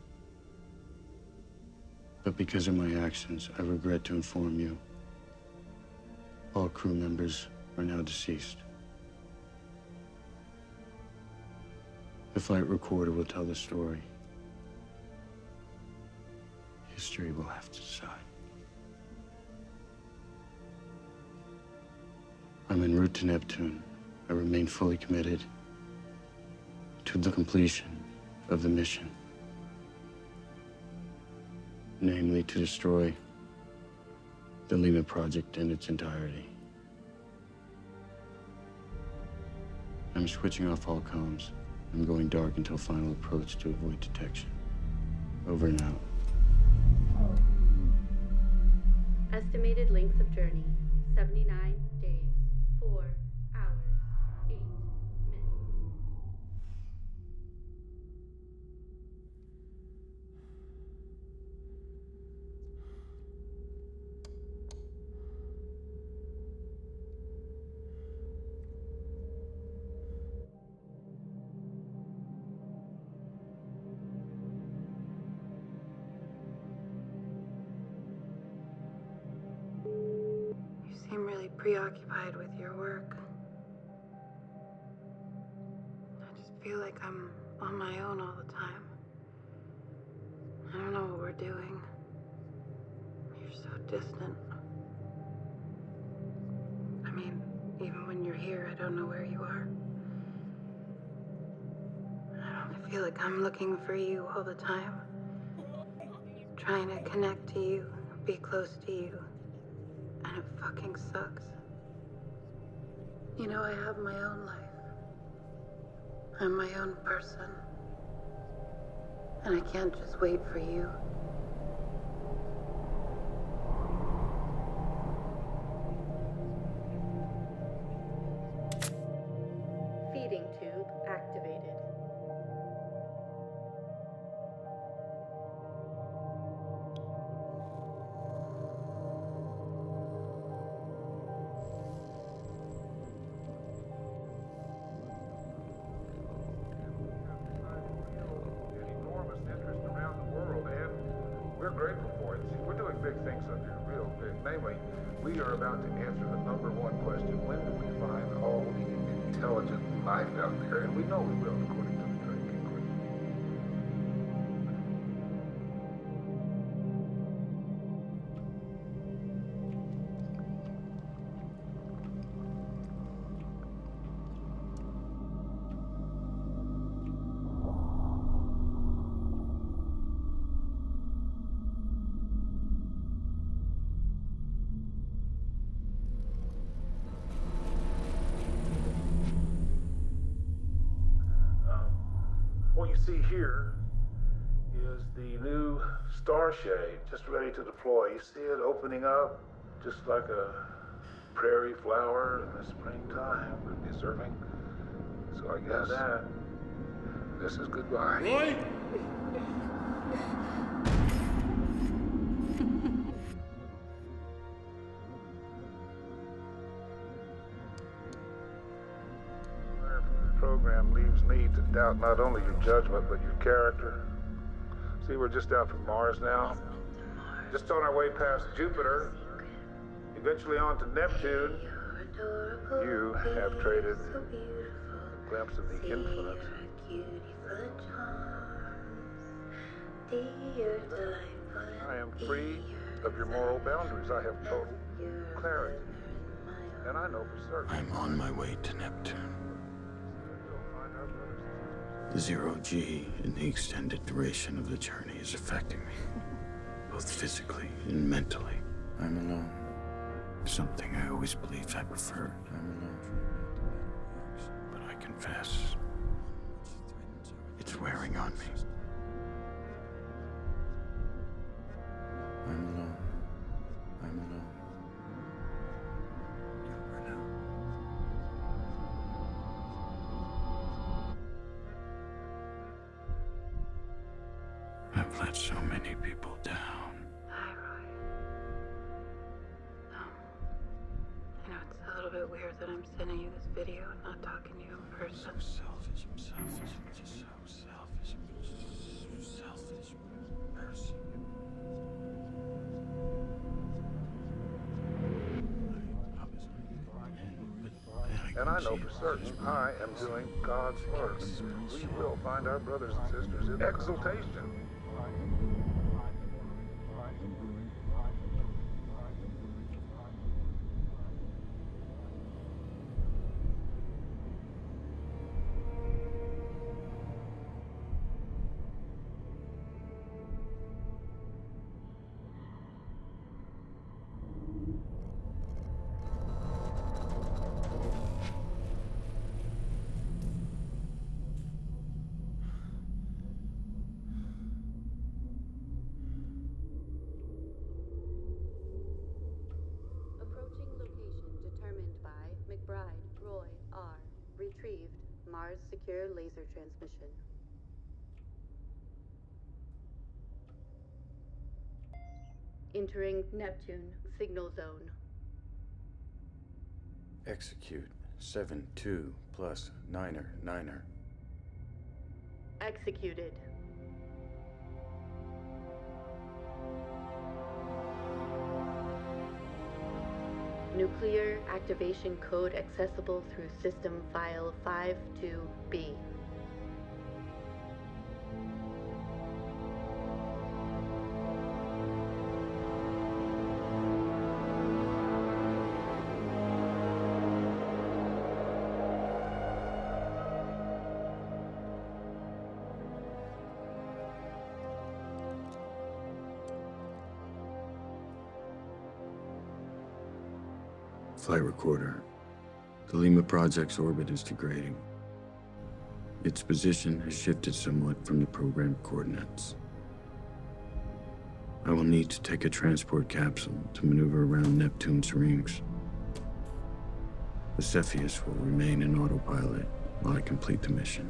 But because of my actions, I regret to inform you, all crew members are now deceased. The flight recorder will tell the story. History will have to decide. I'm en route to Neptune. I remain fully committed to the completion of the mission. Namely, to destroy the Lima Project in its entirety. I'm switching off all comms. I'm going dark until final approach to avoid detection. Over and out. Estimated length of journey, 79 days, 4 hours, 8 minutes. You seem really preoccupied with your work. I just feel like I'm on my own all the time. I don't know what we're doing. You're so distant. I mean, even when you're here, I don't know where you are. I feel like I'm looking for you all the time. Trying to connect to you, be close to you. And it fucking sucks. You know, I have my own life. I'm my own person. And I can't just wait for you. Feeding tube activated. Enormous interest around the world, and we're grateful for it. See, we're doing big things up here, real big. Namely, we are about to answer the #1 question: when do we find all the intelligent life out there? And we know we will, according to the Drake Inquiry. What you see here is the new Starshade, just ready to deploy. You see it opening up just like a prairie flower in the springtime. We're deserving. So I guess this is goodbye. Roy? Program leaves me to doubt not only your judgment, but your character. See, we're just out from Mars now. Just on our way past Jupiter. Eventually on to Neptune. You have traded a glimpse of the infinite. I am free of your moral boundaries. I have total clarity. And I know for certain. I'm on my way to Neptune. The zero G in the extended duration of the journey is affecting me, both physically and mentally. I'm alone. Something I always believed I preferred. I'm alone. But I confess, it's wearing on me. I'm alone. I'm alone. I've let so many people down. Hi, Roy. I know it's a little bit weird that I'm sending you this video and not talking to you in person. I'm selfish. I'm selfish. I'm just so selfish. I'm so selfish. Mercy. And I know for certain I am doing God's work. We will find our brothers and sisters in exaltation. McBride, Roy, R. Retrieved. Mars Secure Laser Transmission. Entering Neptune Signal Zone. Execute 7-2 plus 9er. Executed. Nuclear activation code accessible through system file 52B. Flight recorder. The Lima Project's orbit is degrading. Its position has shifted somewhat from the programmed coordinates. I will need to take a transport capsule to maneuver around Neptune's rings. The Cepheus will remain in autopilot while I complete the mission.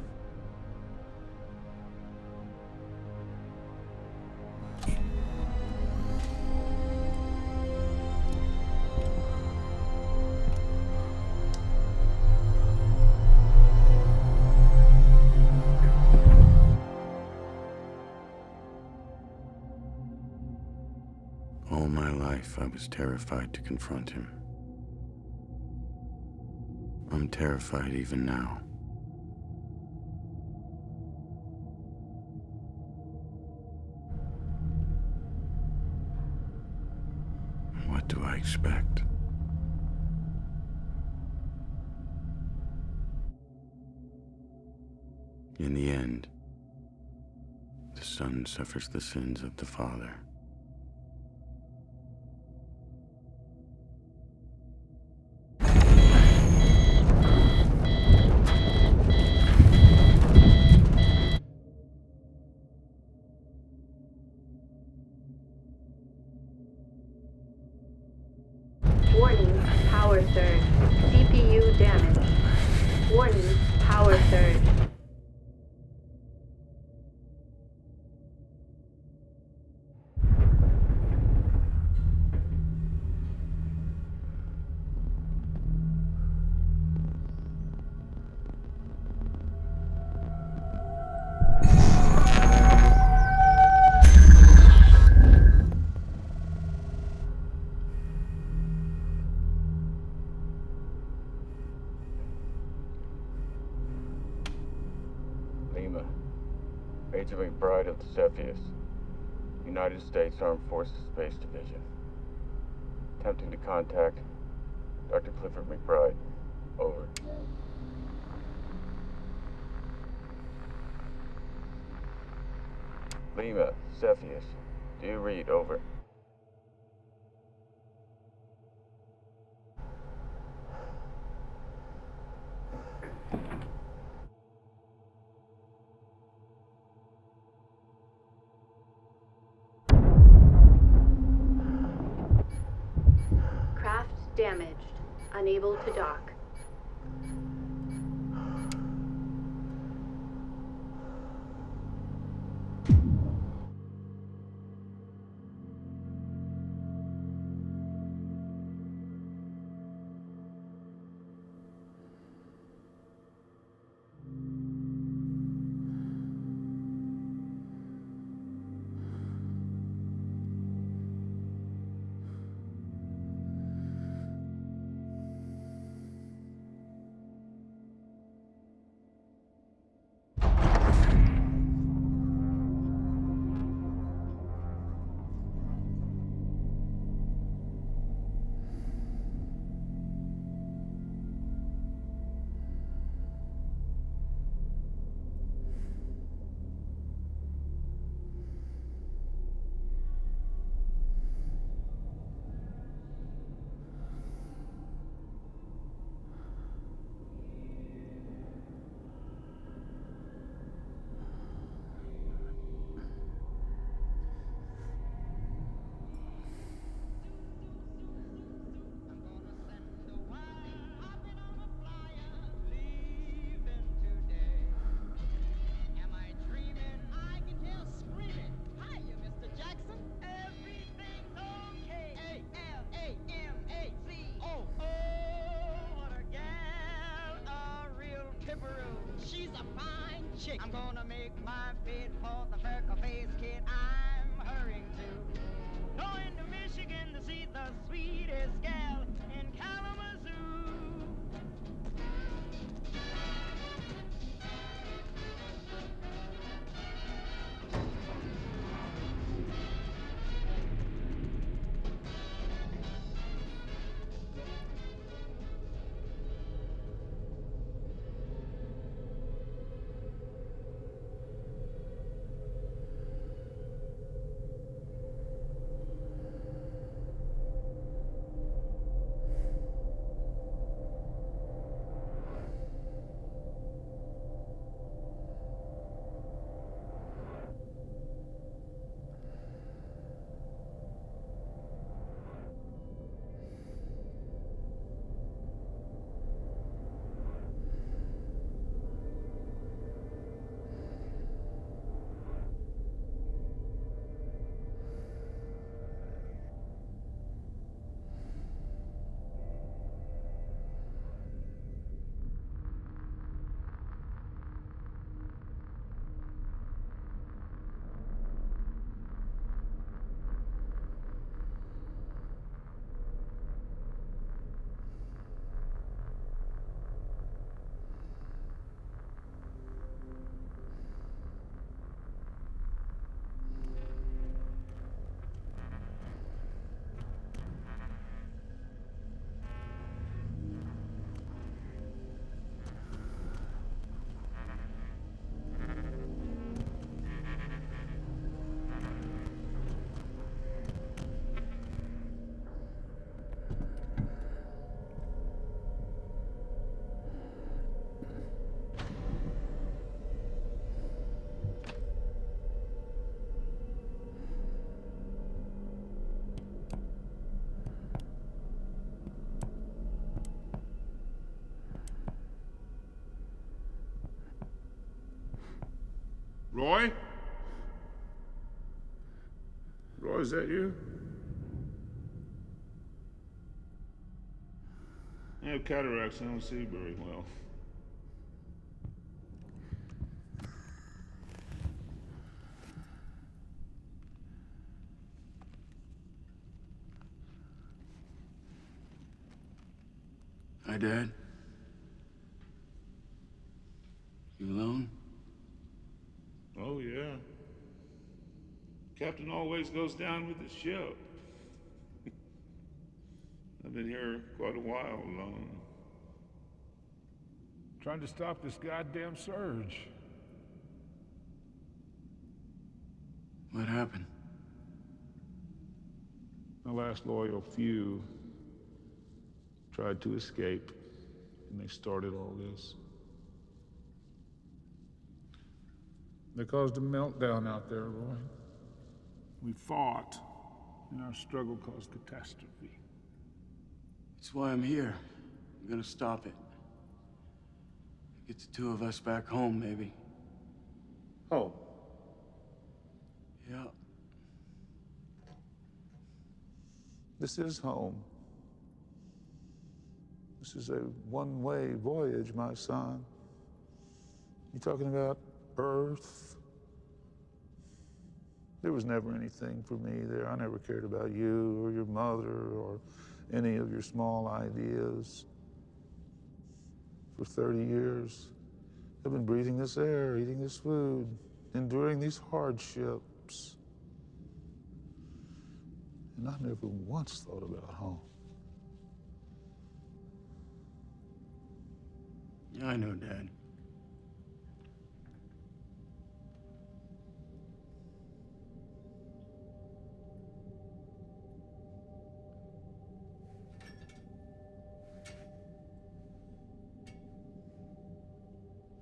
All my life, I was terrified to confront him. I'm terrified even now. What do I expect? In the end, the son suffers the sins of the father. Warning, power surge. CPU damage. Warning, power surge. Lima. Major McBride of the Cepheus. United States Armed Forces Space Division. Attempting to contact Dr. Clifford McBride. Over. Lima, Cepheus. Do you read? Over. Craft damaged. Unable to dock. I'm gonna make my bid for the freckle-faced kid I'm hurrying to. Going to Michigan to see the sweetest gal in Kalamazoo. Roy? Roy, is that you? I have cataracts. I don't see very well. Hi, Dad. You alone? Oh, yeah. Captain always goes down with the ship. I've been here quite a while alone. Trying to stop this goddamn surge. What happened? My last loyal few tried to escape, and they started all this. They caused a meltdown out there, Roy. We fought, and our struggle caused catastrophe. That's why I'm here. I'm gonna stop it. Get the two of us back home, maybe. Home? Yeah. This is home. This is a one-way voyage, my son. You talking about Earth? There was never anything for me there. I never cared about you or your mother or any of your small ideas. For 30 years, I've been breathing this air, eating this food, enduring these hardships. And I never once thought about home. Yeah, I know, Dad.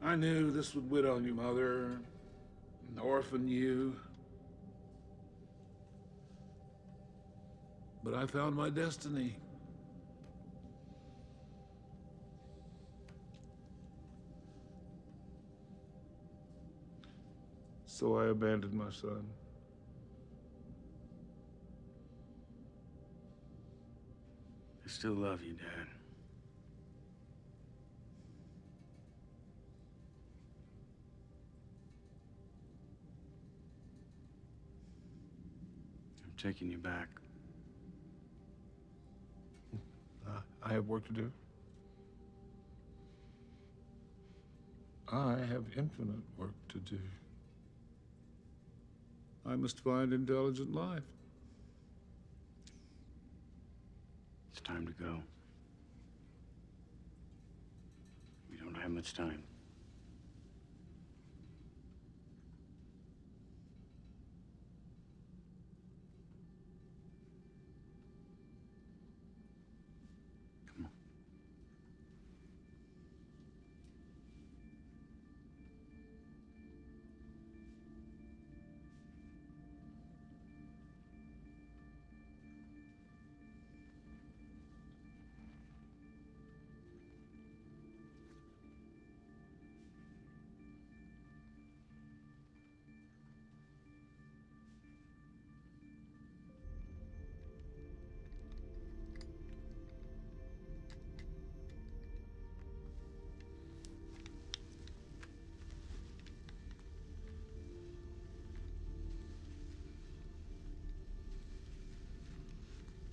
I knew this would widow your mother, and orphan you. But I found my destiny. So I abandoned my son. I still love you, Dad. I'm taking you back. I have work to do. I have infinite work to do. I must find intelligent life. It's time to go. We don't have much time.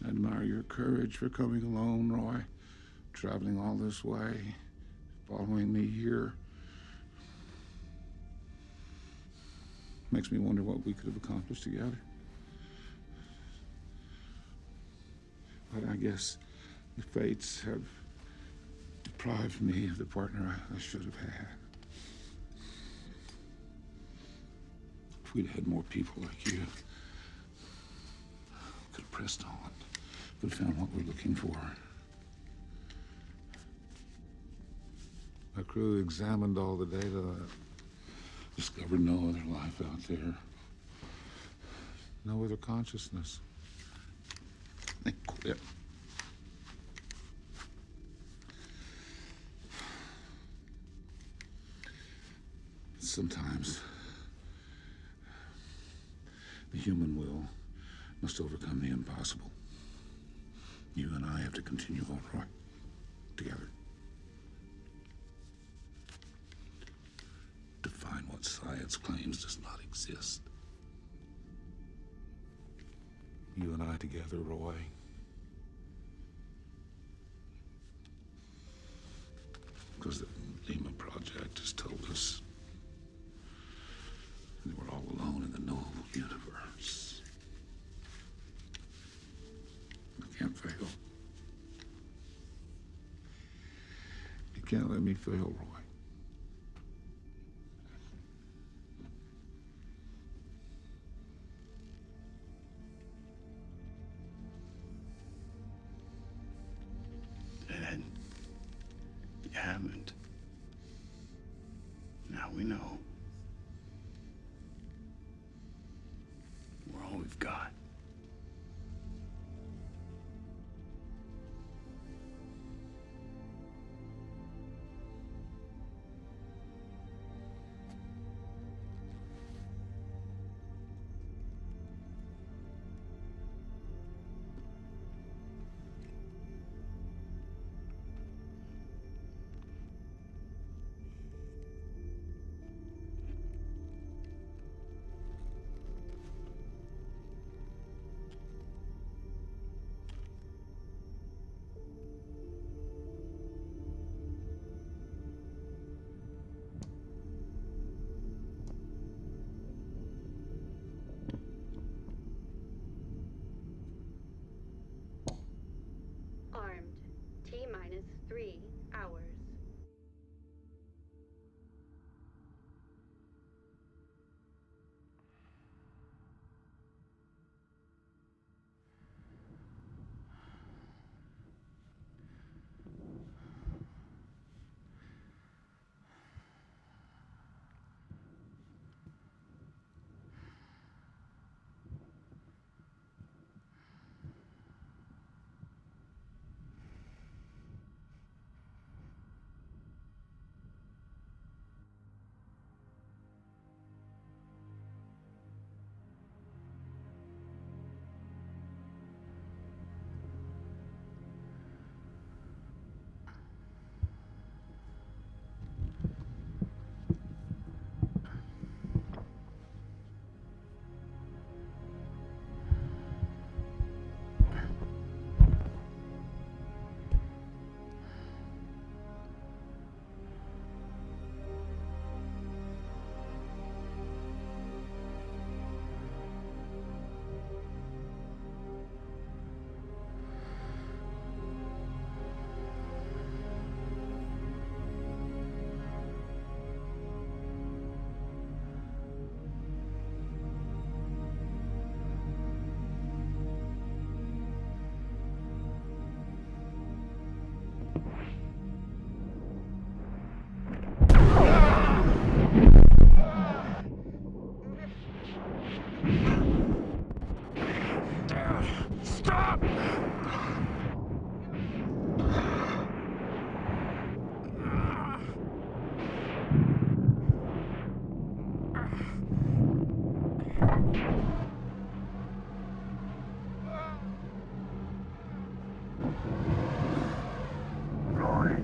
I admire your courage for coming alone, Roy. Traveling all this way, following me here. Makes me wonder what we could have accomplished together. But I guess the fates have deprived me of the partner I should have had. If we'd had more people like you, could have pressed on, could have found what we're looking for. Our crew examined all the data, discovered no other life out there, no other consciousness. They quit. Sometimes the human will must overcome the impossible. You and I have to continue on, Roy, together. To find what science claims does not exist. You and I together, Roy. Because the Lima Project has told us can't let me fail, Roy. Dad, you haven't. Now we know. We're all we've got. Armed. T-minus 3 hours. Stop! Roy.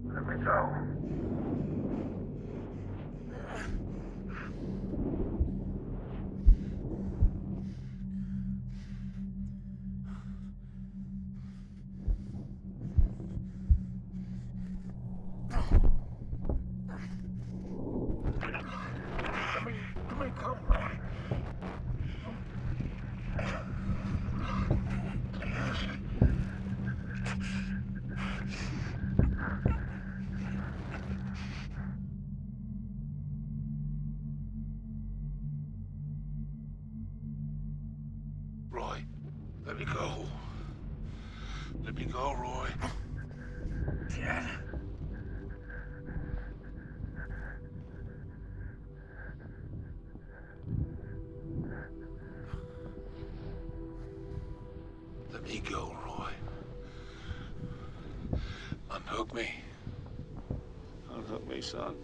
Let me go. Let me go, Roy. Roy, let me go. Let me go, Roy. Dad. Let me go, Roy. Unhook me. Unhook me, son.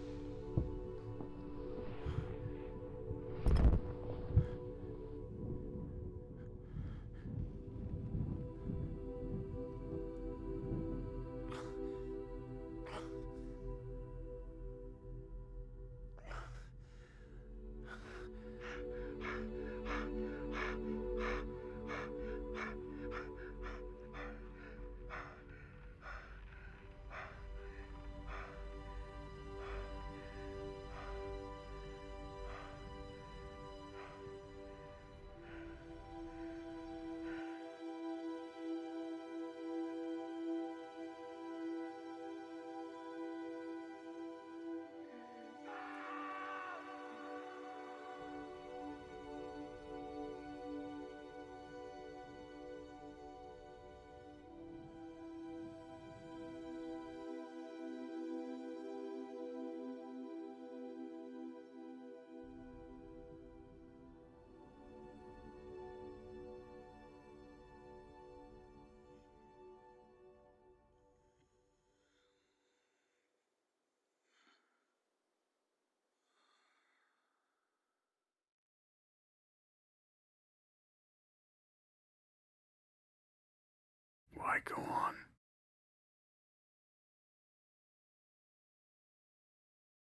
Why go on?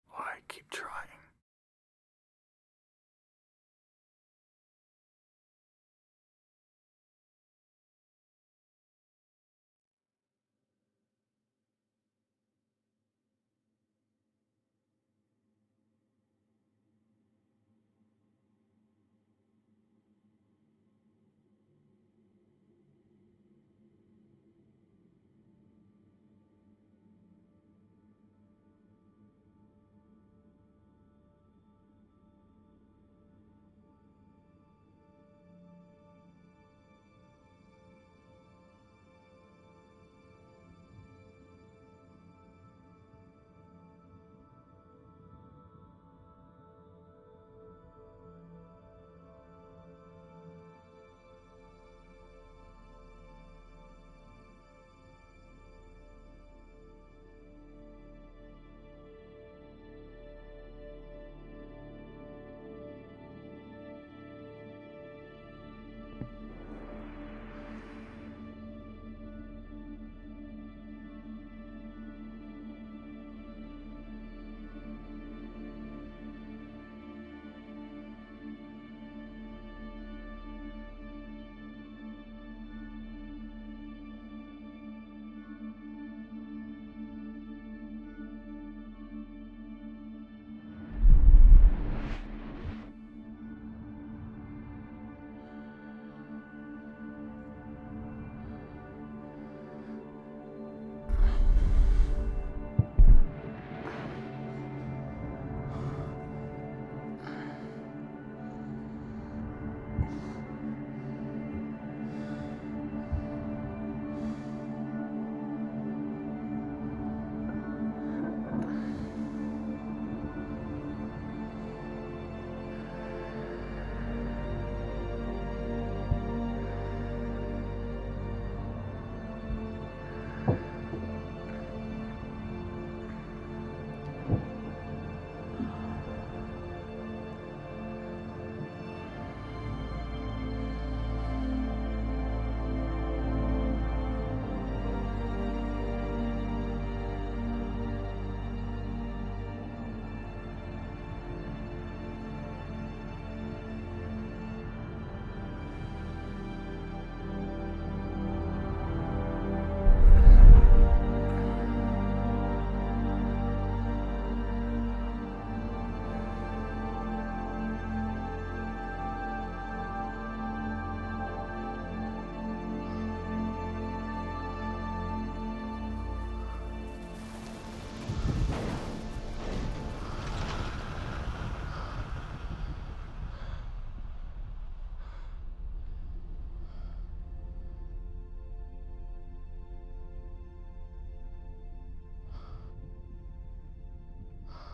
Why keep trying?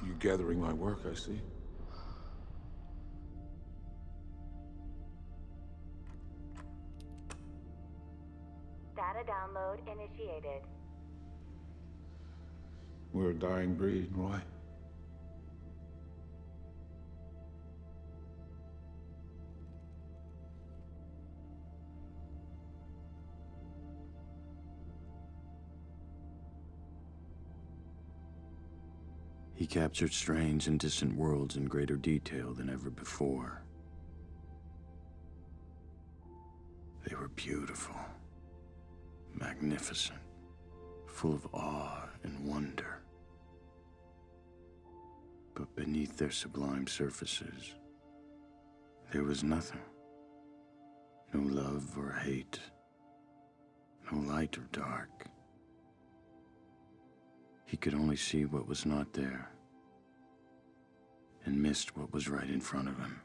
You gathering my work, I see. Data download initiated. We're a dying breed. Why? He captured strange and distant worlds in greater detail than ever before. They were beautiful, magnificent, full of awe and wonder. But beneath their sublime surfaces, there was nothing. No love or hate, no light or dark. He could only see what was not there, and missed what was right in front of him.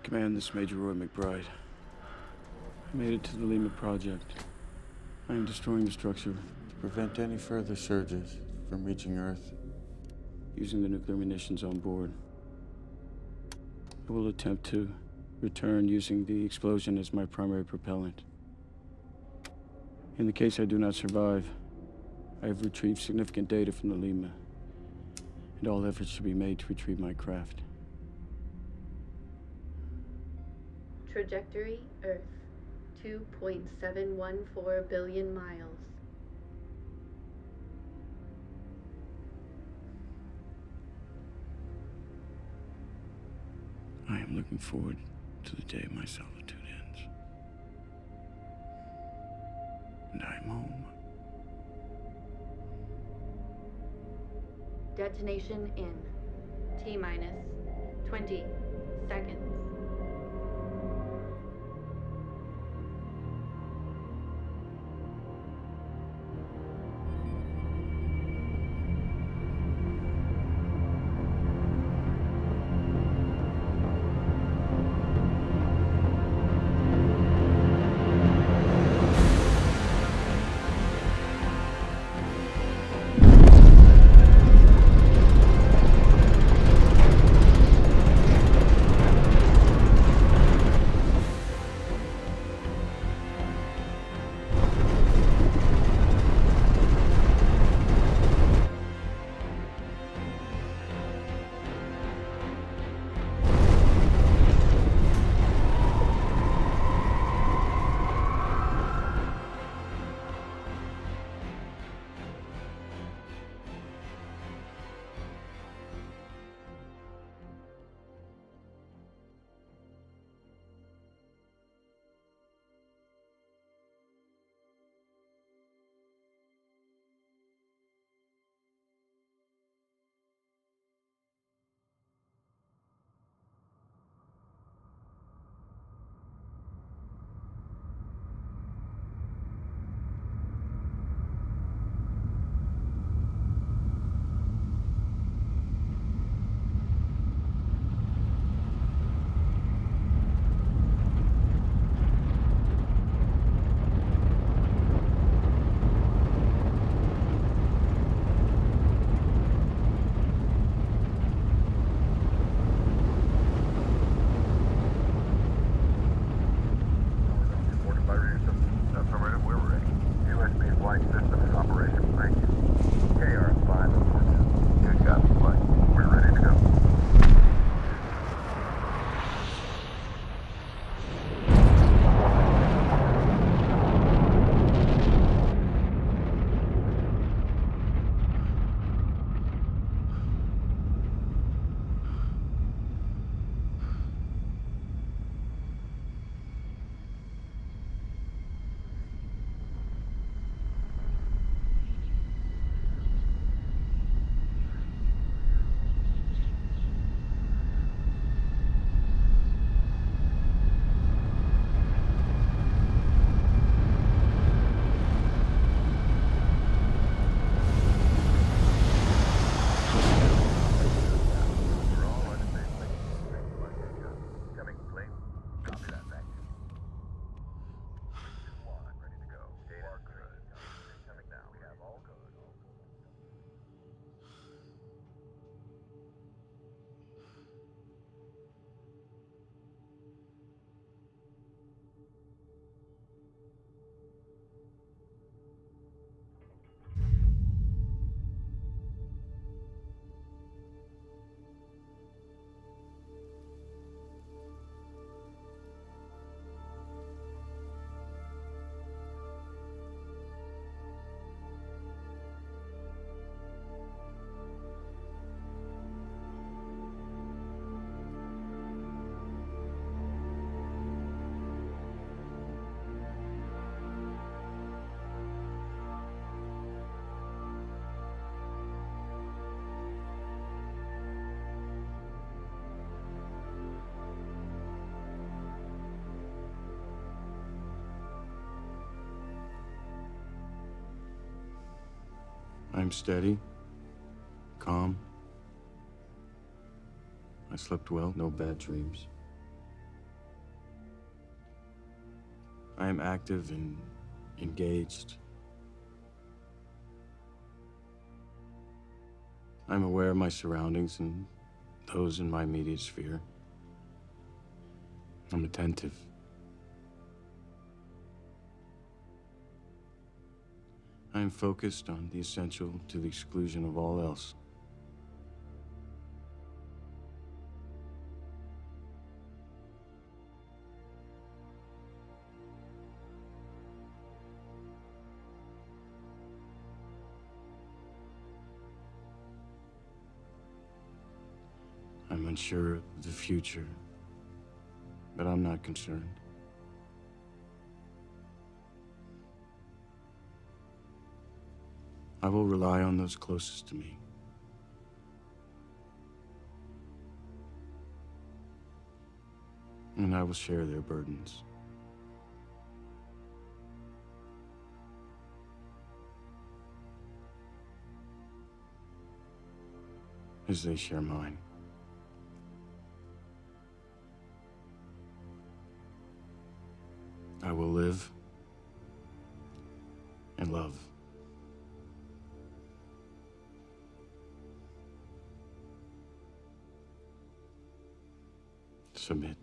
Command, this is Major Roy McBride. I made it to the Lima Project. I am destroying the structure To prevent any further surges from reaching Earth. using the nuclear munitions on board. I will attempt to return using the explosion as my primary propellant. In the case I do not survive, I have retrieved significant data from the Lima, and all efforts should be made to retrieve my craft. Trajectory Earth, 2.714 billion miles. I am looking forward to the day my solitude ends. And I'm home. Detonation in T-minus 20 seconds. I'm steady, calm. I slept well, no bad dreams. I am active and engaged. I'm aware of my surroundings and those in my immediate sphere. I'm attentive. I am focused on the essential to the exclusion of all else. I'm unsure of the future, but I'm not concerned. I will rely on those closest to me. And I will share their burdens. As they share mine. I will live and love. Submit.